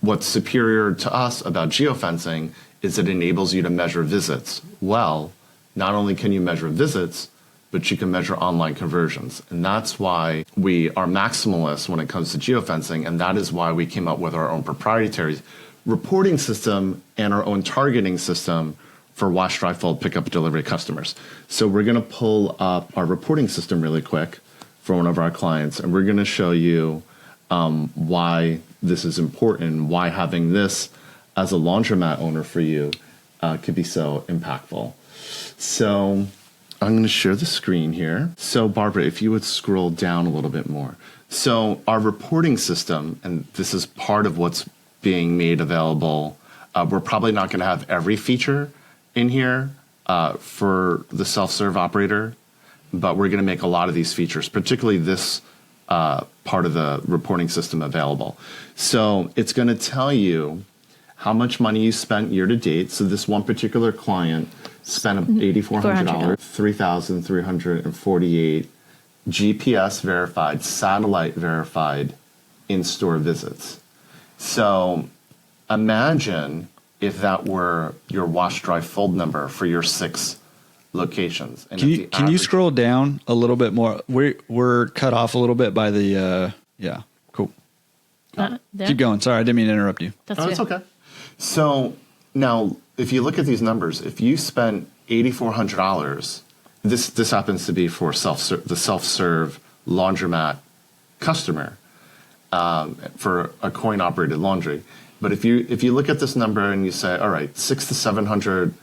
what's superior to us about geofencing is it enables you to measure visits. Well, not only can you measure visits, but you can measure online conversions. And that's why we are maximalists when it comes to geofencing. And that is why we came up with our own proprietary reporting system and our own targeting system for wash, dry, fold, pickup, delivery customers. So we're going to pull up our reporting system really quick for one of our clients. And we're going to show you why this is important, why having this as a laundromat owner for you could be so impactful. So I'm going to share the screen here. So Barbara, if you would scroll down a little bit more. So our reporting system, and this is part of what's being made available. We're probably not going to have every feature in here for the self-serve operator, but we're going to make a lot of these features, particularly this part of the reporting system available. So it's going to tell you how much money you spent year to date. So this one particular client spent $8,400, 3,348 GPS verified, satellite verified in-store visits. So imagine if that were your wash, dry, fold number for your 6 locations. And can you scroll down a little bit more? We're cut off a little bit by the yeah, cool. Keep going. Sorry, I didn't mean to interrupt you. That's okay. So now, if you look at these numbers, if you spent $8,400, this happens to be for the self-serve laundromat customer for a coin-operated laundry. But if you look at this number and you say, all right, $600 to $700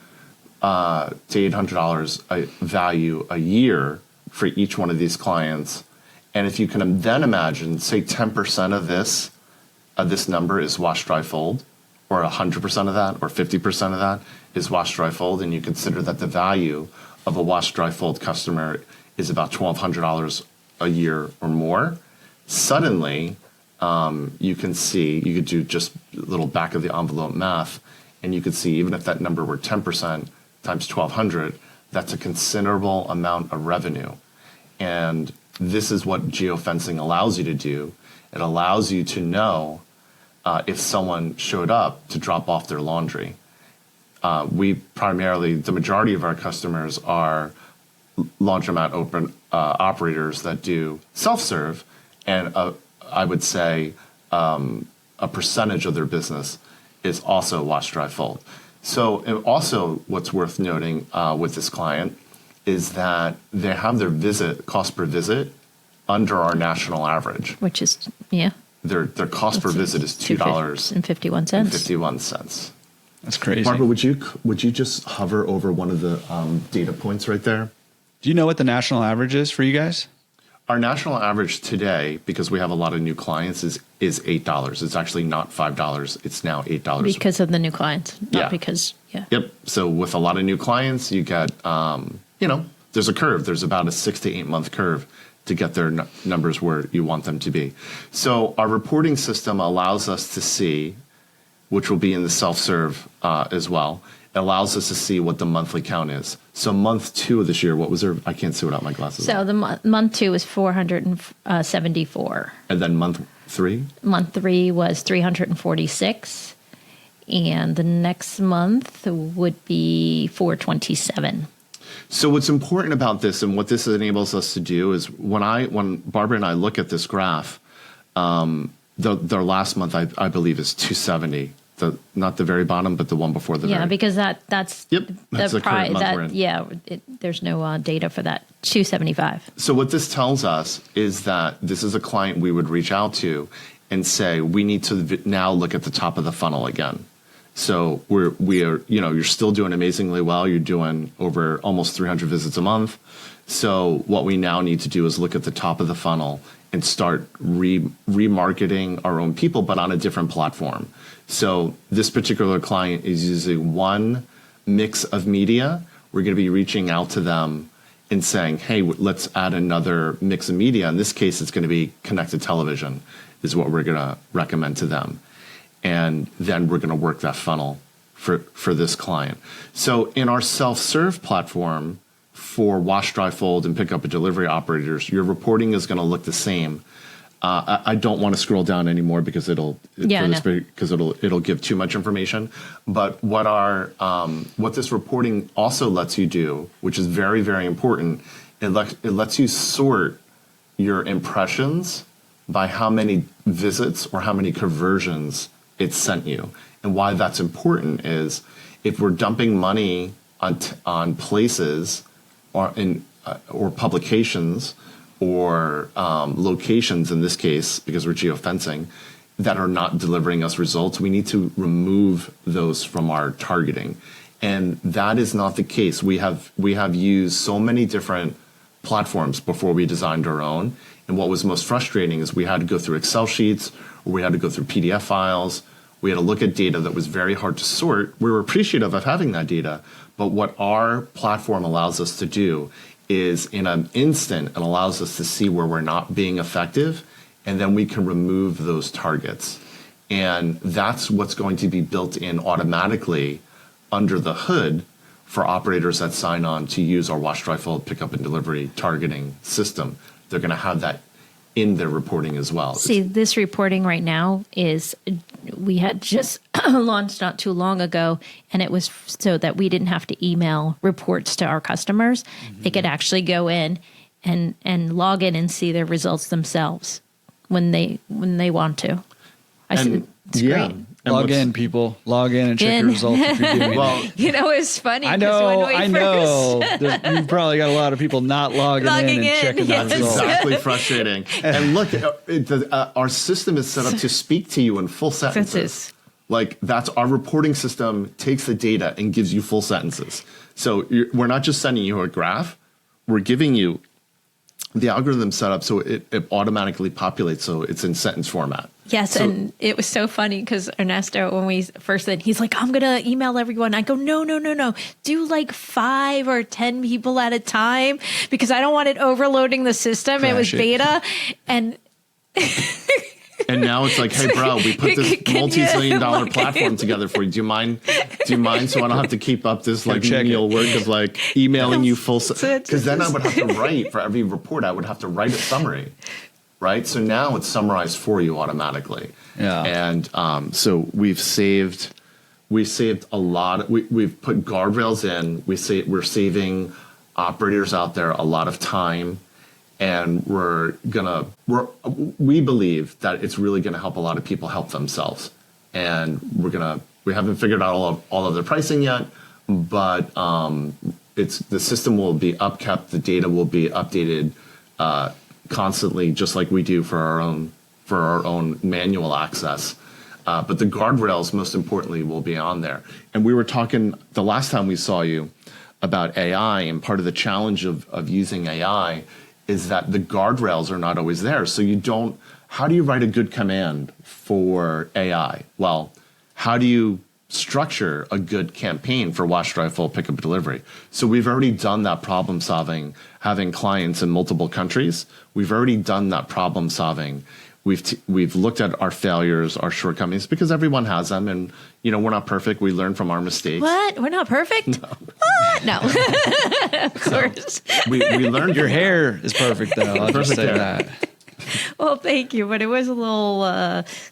to $800 value a year for each one of these clients, and if you can then imagine, say 10% of this number is wash, dry, fold, or 100% of that, or 50% of that is wash, dry, fold, and you consider that the value of a wash, dry, fold customer is about $1,200 a year or more, suddenly you can see, you could do just a little back of the envelope math, and you could see even if that number were 10% times 1,200, that's a considerable amount of revenue. And this is what geofencing allows you to do. It allows you to know if someone showed up to drop off their laundry. The majority of our customers are laundromat operators that do self-serve, and I would say a percentage of their business is also wash, dry, fold. So, and also what's worth noting with this client is that they have their cost per visit under our national average. Which is, yeah. Their cost per visit is $2.51. That's crazy. Barbara, would you just hover over one of the data points right there? Do you know what the national average is for you guys? Our national average today, because we have a lot of new clients, is $8. It's actually not $5. It's now $8. Because of the new clients, not because, yeah. Yep. So with a lot of new clients, you get, there's a curve. There's about a 6 to 8 month curve to get their numbers where you want them to be. So our reporting system allows us to see, which will be in the self-serve as well. It allows us to see what the monthly count is. So month 2 of this year, what was there? I can't see without my glasses. So the month 2 was 474. And then month 3? Month 3 was 346. And the next month would be 427. So what's important about this and what this enables us to do is when Barbara and I look at this graph, their last month, I believe, is 270. Not the very bottom, but the one before the very. Because that's that's the current month we're in. Yeah, there's no data for that. 275. So what this tells us is that this is a client we would reach out to and say we need to now look at the top of the funnel again. So we are you're still doing amazingly well. You're doing over almost 300 visits a month. So what we now need to do is look at the top of the funnel and start remarketing our own people, but on a different platform. So this particular client is using one mix of media. We're going to be reaching out to them and saying, hey, let's add another mix of media. In this case, it's going to be connected television is what we're going to recommend to them. And then we're going to work that funnel for this client. So in our self-serve platform for wash, dry, fold, and pickup and delivery operators, your reporting is going to look the same. I don't want to scroll down anymore because it'll give too much information. But what this reporting also lets you do, which is very, very important, it lets you sort your impressions by how many visits or how many conversions it sent you. And why that's important is if we're dumping money on places or publications or locations in this case, because we're geofencing, that are not delivering us results, we need to remove those from our targeting. And that is not the case. We have used so many different platforms before we designed our own. And what was most frustrating is we had to go through Excel sheets, or we had to go through PDF files. We had to look at data that was very hard to sort. We were appreciative of having that data, but what our platform allows us to do is in an instant, it allows us to see where we're not being effective, and then we can remove those targets. And that's what's going to be built in automatically under the hood for operators that sign on to use our wash, dry, fold, pickup, and delivery targeting system. They're going to have that in their reporting as well. See, this reporting right now is, we had just launched not too long ago, and it was so that we didn't have to email reports to our customers. They could actually go in and log in and see their results themselves when they want to. It's great. Log in, people. Log in and check your results if you're doing Well, It's funny. I know. You've probably got a lot of people not logging in and checking yes. the results. Exactly frustrating. And look, our system is set up to speak to you in full sentences. Like, that's our reporting system takes the data and gives you full sentences. So we're not just sending you a graph, we're giving you the algorithm set up so it automatically populates, so it's in sentence format. Yes, so, and it was so funny because Ernesto, when we first said, he's like, I'm going to email everyone. I go, no. Do like 5 or 10 people at a time because I don't want it overloading the system. It was beta. And now it's like, hey, bro, we put this multi-million-dollar platform together for you. Do you mind? So I don't have to keep up this like menial work of like emailing you full. Because then I would have to write for every report. I would have to write a summary, right? So now it's summarized for you automatically. Yeah. And so we've saved a lot. We've put guardrails in. We're saving operators out there a lot of time. And we believe that it's really going to help a lot of people help themselves. And we haven't figured out all of the pricing yet, but the system will be upkept. The data will be updated constantly, just like we do for our own manual access. But the guardrails, most importantly, will be on there. And we were talking the last time we saw you about AI, and part of the challenge of using AI is that the guardrails are not always there. So how do you write a good command for AI? Well, how do you structure a good campaign for wash, dry, fold, pickup, delivery? So we've already done that problem solving, having clients in multiple countries. We've already done that problem solving. We've looked at our failures, our shortcomings, because everyone has them, and we're not perfect. We learn from our mistakes. What? We're not perfect? No. What? No. Of course. So we learned. Your hair is perfect, though. I'll just say that. Well, thank you, but it was a little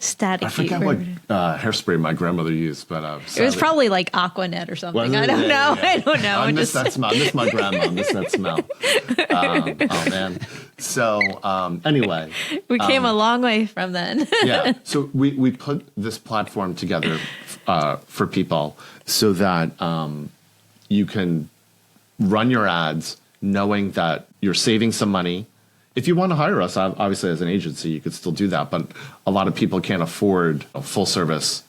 staticky. I forgot what hairspray my grandmother used, but it was probably like Aquanet or something. I don't know. I don't know. I miss that smell. I miss my grandma. I miss that smell. Oh man. So anyway, we came a long way from then. Yeah. So we put this platform together for people so that you can run your ads knowing that you're saving some money. If you want to hire us, obviously as an agency, you could still do that. But a lot of people can't afford full service,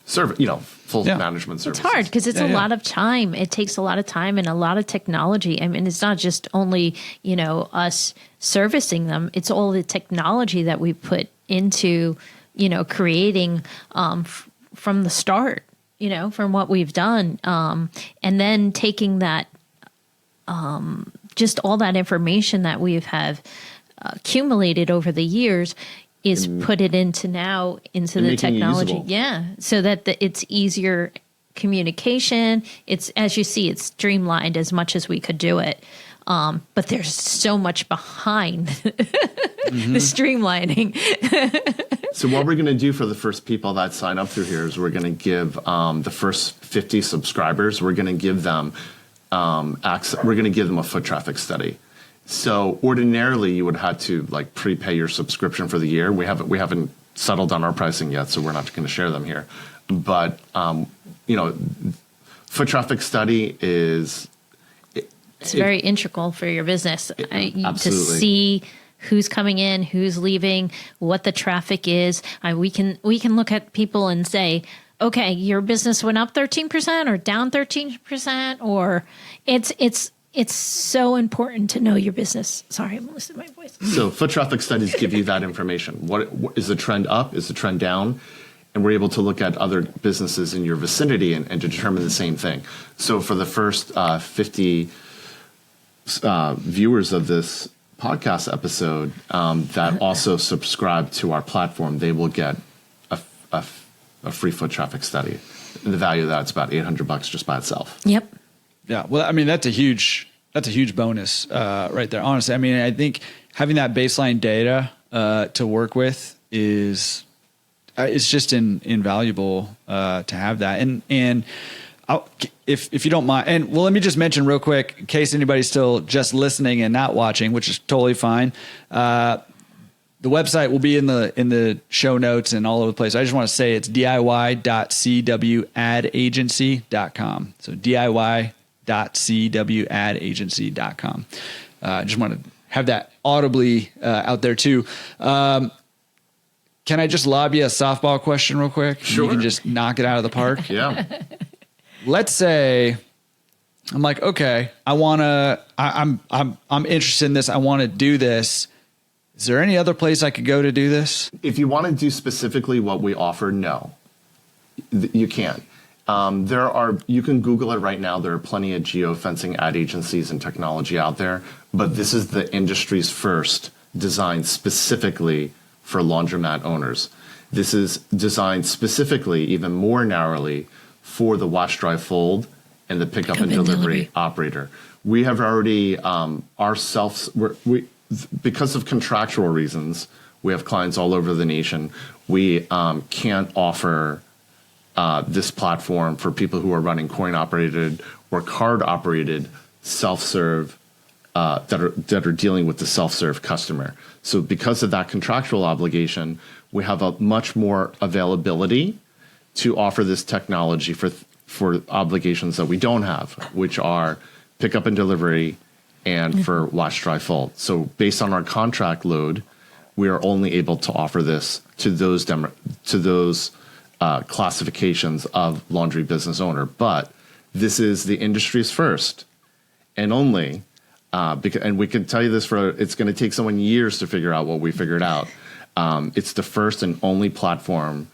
full management services. It's hard because it's a lot of time. It takes a lot of time and a lot of technology. I mean, it's not just only, us servicing them. It's all the technology that we put into, creating from the start, from what we've done. And then taking that just all that information that we have accumulated over the years is put it into the technology. Yeah. So that it's easier communication. It's, as you see, it's streamlined as much as we could do it. But there's so much behind the streamlining. So what we're going to do for the first people that sign up through here is we're going to give the first 50 subscribers, we're going to give them access, we're going to give them a foot traffic study. So ordinarily you would have to prepay your subscription for the year. We haven't settled on our pricing yet, so we're not going to share them here. But foot traffic study is it's very integral for your business absolutely. To see who's coming in, who's leaving, what the traffic is. We can look at people and say, okay, your business went up 13% or down 13%, or it's so important to know your business. Sorry, I'm listening to my voice. So foot traffic studies give you that information. What is the trend up? Is the trend down? And we're able to look at other businesses in your vicinity and to determine the same thing. So for the first 50 viewers of this podcast episode that also subscribe to our platform, they will get a a free foot traffic study. And the value of that's about $800 just by itself. Yep. Yeah. Well, I mean, that's a huge bonus right there. Honestly, I mean, I think having that baseline data to work with is it's just invaluable to have that. And if you don't mind, and well, let me just mention real quick, in case anybody's still just listening and not watching, which is totally fine. The website will be in the show notes and all over the place. I just want to say it's diy.cwadagency.com. So diy.cwadagency.com. I just want to have that audibly out there too. Can I just lob you a softball question real quick? Sure. You can just knock it out of the park. Yeah. Let's say I'm like, okay, I'm interested in this. I want to do this. Is there any other place I could go to do this? If you want to do specifically what we offer, no, you can't. You can Google it right now. There are plenty of geofencing ad agencies and technology out there, but this is the industry's first designed specifically for laundromat owners. This is designed specifically, even more narrowly, for the wash, dry, fold and the pickup and delivery operator. We have already because of contractual reasons, we have clients all over the nation. We can't offer this platform for people who are running coin-operated or card-operated self-serve that are dealing with the self-serve customer. So because of that contractual obligation, we have a much more availability to offer this technology for obligations that we don't have, which are pickup and delivery and for wash, dry, fold. So based on our contract load, we are only able to offer this to those classifications of laundry business owner. But this is the industry's first and only, and we can tell you this it's going to take someone years to figure out what we figured out. It's the first and only platform,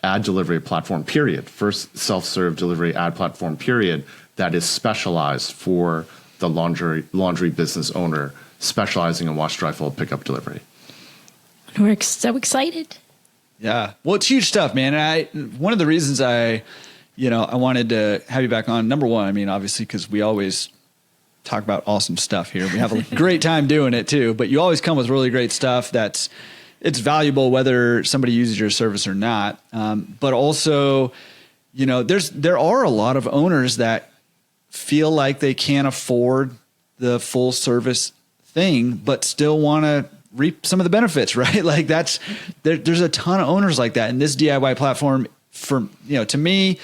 ad delivery platform, period. First self-serve delivery ad platform, period, that is specialized for the laundry business owner, specializing in wash, dry, fold, pickup, delivery. We're so excited. Yeah. Well, it's huge stuff, man. One of the reasons I wanted to have you back on, number one, I mean, obviously, because we always talk about awesome stuff here. We have a great time doing it too, but you always come with really great stuff it's valuable whether somebody uses your service or not. But also, there are a lot of owners that feel like they can't afford the full service thing, but still want to reap some of the benefits, right? Like there's a ton of owners like that. And this DIY platform to me,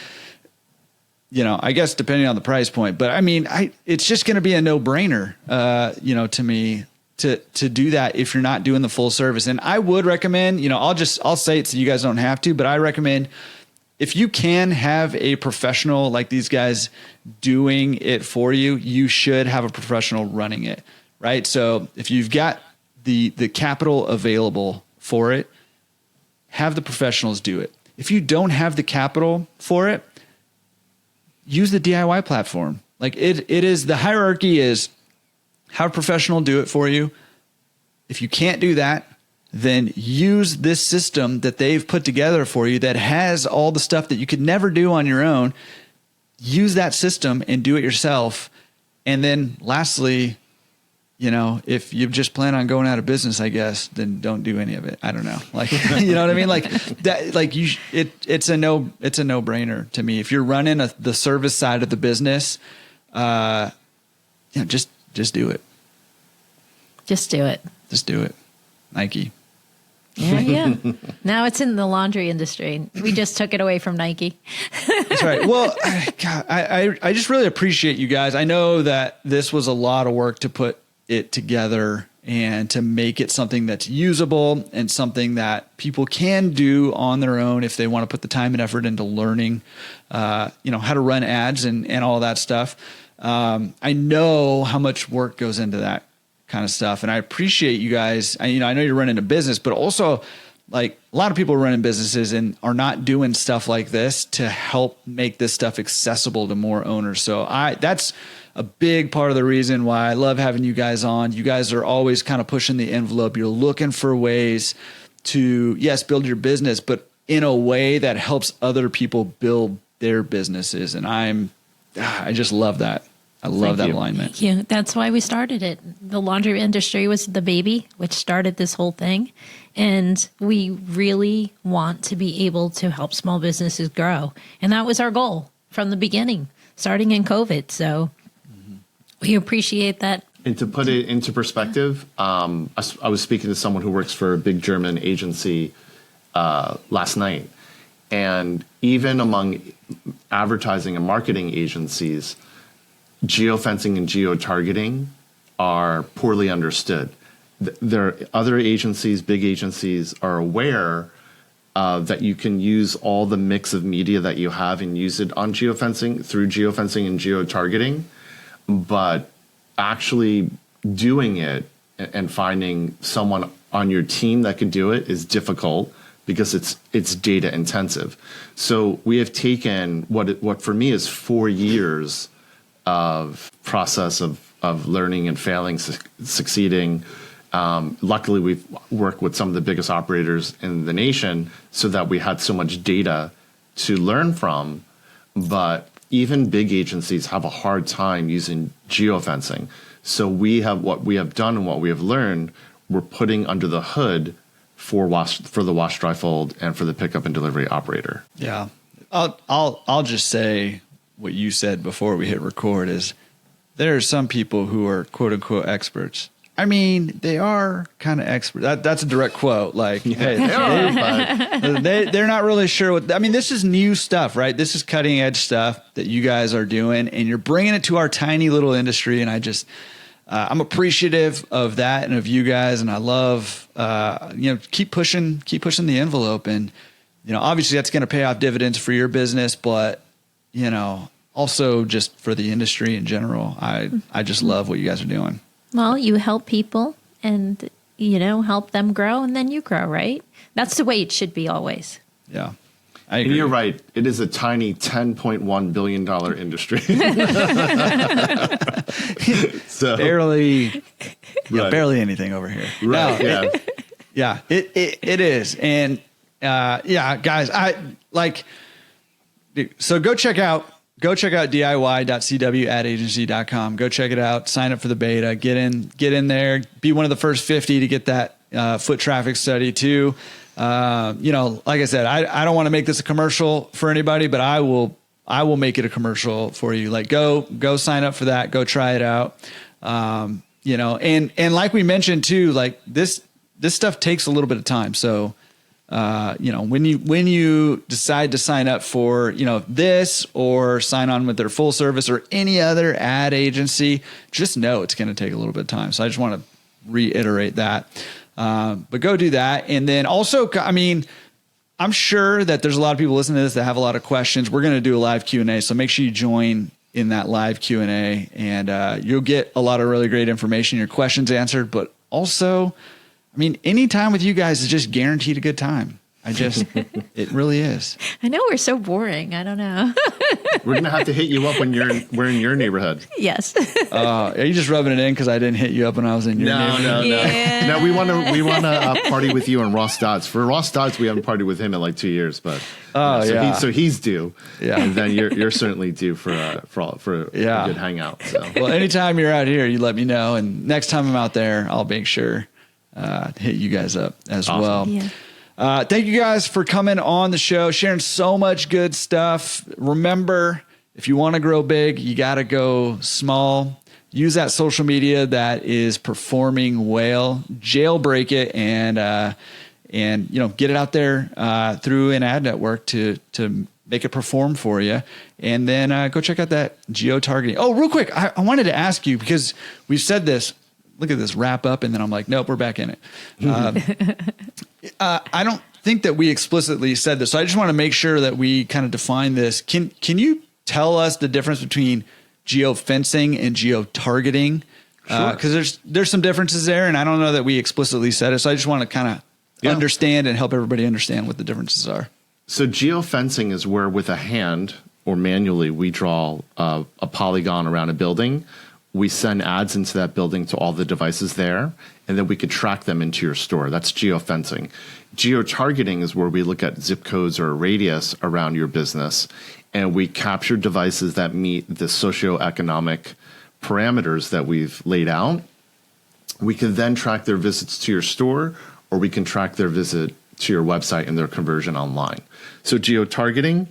I guess depending on the price point, but I mean, it's just going to be a no brainer, to me to do that if you're not doing the full service. And I would recommend, I'll say it so you guys don't have to, but I recommend if you can have a professional like these guys doing it for you, you should have a professional running it, right? So if you've got the capital available for it, have the professionals do it. If you don't have the capital for it, use the DIY platform. Like it is, the hierarchy is have a professional do it for you. If you can't do that, then use this system that they've put together for you that has all the stuff that you could never do on your own. Use that system and do it yourself. And then lastly, if you just plan on going out of business, I guess, then don't do any of it. I don't know. Like, you know what I mean? Like that, like it's a no brainer to me. If you're running the service side of the business, just do it. Just do it. Just do it. Nike. Yeah. Now it's in the laundry industry. We just took it away from Nike. That's right. Well, God, I just really appreciate you guys. I know that this was a lot of work to put it together and to make it something that's usable and something that people can do on their own if they want to put the time and effort into learning, how to run ads and all that stuff. I know how much work goes into that kind of stuff. And I appreciate you guys. I know you're running a business, but also like a lot of people are running businesses and are not doing stuff like this to help make this stuff accessible to more owners. So that's a big part of the reason why I love having you guys on. You guys are always kind of pushing the envelope. You're looking for ways to, yes, build your business, but in a way that helps other people build their businesses. And I just love that. I love that alignment. Thank you. That's why we started it. The laundry industry was the baby, which started this whole thing. And we really want to be able to help small businesses grow. And that was our goal from the beginning, starting in COVID. So we appreciate that. And to put it into perspective, I was speaking to someone who works for a big German agency last night. And even among advertising and marketing agencies, geofencing and geotargeting are poorly understood. There are other agencies, big agencies, are aware that you can use all the mix of media that you have and use it on geofencing through geofencing and geotargeting, but actually doing it and finding someone on your team that can do it is difficult because it's data intensive. So we have taken what for me is 4 years of process of learning and failing, succeeding. Luckily, we've worked with some of the biggest operators in the nation so that we had so much data to learn from. But even big agencies have a hard time using geofencing. So what we have done and what we have learned, we're putting under the hood for the wash, dry, fold, and for the pickup and delivery operator. Yeah, I'll just say what you said before we hit record is there are some people who are quote unquote experts. I mean, they are kind of expert. That's a direct quote. Like, hey, they're not really sure what. I mean, this is new stuff, right? This is cutting edge stuff that you guys are doing, and you're bringing it to our tiny little industry. And I'm appreciative of that and of you guys, and I love, keep pushing the envelope, and obviously that's going to pay off dividends for your business, but also just for the industry in general. I just love what you guys are doing. Well, you help people and, help them grow, and then you grow, right? That's the way it should be always. Yeah. And you're right. It is a tiny $10.1 billion industry. So barely anything over here. Right. No, yeah. It is. And guys, so go check out diy.cwadagency.com. Go check it out. Sign up for the beta. Get in there. Be one of the first 50 to get that foot traffic study too. Like I said, I don't want to make this a commercial for anybody, but I will make it a commercial for you. Like go sign up for that. Go try it out. And like we mentioned too, like this stuff takes a little bit of time. So, when you decide to sign up for, this or sign on with their full service or any other ad agency, just know it's going to take a little bit of time. So I just want to reiterate that. But go do that. And then also, I'm sure that there's a lot of people listening to this that have a lot of questions. We're going to do a live Q&A. So make sure you join in that live Q&A, and you'll get a lot of really great information, your questions answered, but also, any time with you guys is just guaranteed a good time. It really is. I know we're so boring. I don't know. We're going to have to hit you up when we're in your neighborhood. Yes. Are you just rubbing it in because I didn't hit you up when I was in your neighborhood? No. Yeah. No, we want to party with you and Ross Dodds. For Ross Dodds, we haven't partied with him in like 2 years, but so he's due. Yeah, and then you're certainly due for a good hangout. So. Well, anytime you're out here, you let me know, and next time I'm out there, I'll make sure to hit you guys up as well. Yeah. Thank you guys for coming on the show, sharing so much good stuff. Remember, if you want to grow big, you got to go small. Use that social media that is performing well. Jailbreak it and get it out there through an ad network to make it perform for you. And then go check out that geotargeting. Oh, real quick, I wanted to ask you, because we've said this. Look at this wrap up, and then I'm like, nope, we're back in it. I don't think that we explicitly said this, so I just want to make sure that we kind of define this. Can you tell us the difference between geofencing and geotargeting? Because there's some differences there, and I don't know that we explicitly said it, so I just want to kind of understand and help everybody understand what the differences are. So geofencing is where with a hand or manually we draw a polygon around a building, We send ads into that building to all the devices there, and then we could track them into your store. That's geofencing. Geotargeting is where we look at zip codes or a radius around your business, and we capture devices that meet the socioeconomic parameters that we've laid out. We can then track their visits to your store, or we can track their visit to your website and their conversion online. So geotargeting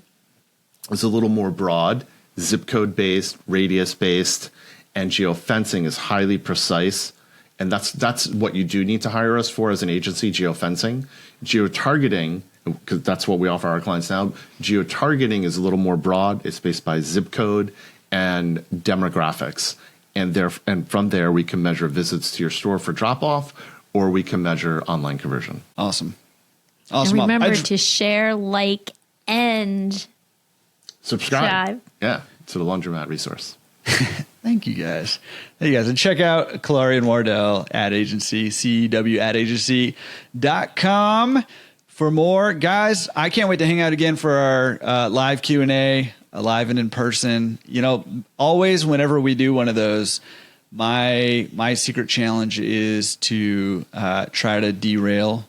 is a little more broad, zip code based, radius based, and geofencing is highly precise. And that's what you do need to hire us for as an agency, geofencing. Geotargeting, because that's what we offer our clients now, geotargeting is a little more broad. It's based by zip code and demographics. And from there, we can measure visits to your store for drop-off, or we can measure online conversion. Awesome. And remember to share, like, and subscribe. Yeah, to the Laundromat Resource. Thank you guys. And check out Cullari and Wardell Ad Agency, cewadagency.com for more. Guys, I can't wait to hang out again for our live Q&A, live and in person. Always whenever we do one of those, my secret challenge is to try to derail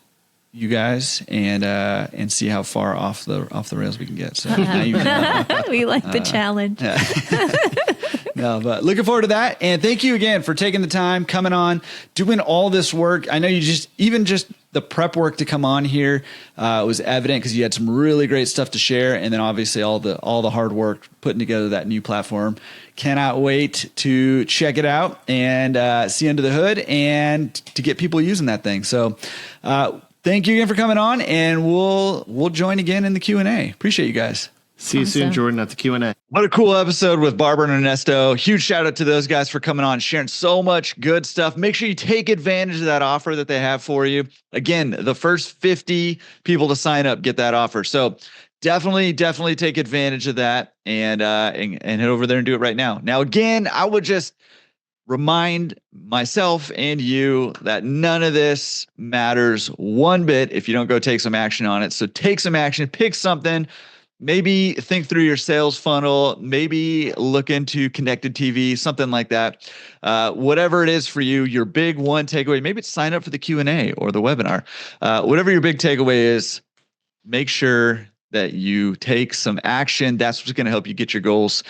you guys and see how far off the rails we can get. So now you know. We like the challenge. Yeah. No, but looking forward to that. And thank you again for taking the time, coming on, doing all this work. I know you just the prep work to come on here was evident because you had some really great stuff to share. And then obviously all the hard work putting together that new platform. Cannot wait to check it out and see under the hood and to get people using that thing. So thank you again for coming on, and we'll join again in the Q&A. Appreciate you guys. See you soon, Jordan, at the Q&A. What a cool episode with Barbara and Ernesto. Huge shout out to those guys for coming on, sharing so much good stuff. Make sure you take advantage of that offer that they have for you. Again, the first 50 people to sign up get that offer. So definitely take advantage of that and head over there and do it right now. Now, again, I would just remind myself and you that none of this matters one bit if you don't go take some action on it. So take some action, pick something. Maybe think through your sales funnel, maybe look into connected TV, something like that. Whatever it is for you, your big one takeaway, maybe it's sign up for the Q&A or the webinar. Whatever your big takeaway is, make sure that you take some action. That's what's going to help you get your goals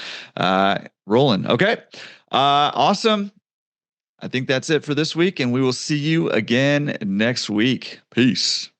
rolling. Okay. Awesome. I think that's it for this week, and we will see you again next week. Peace.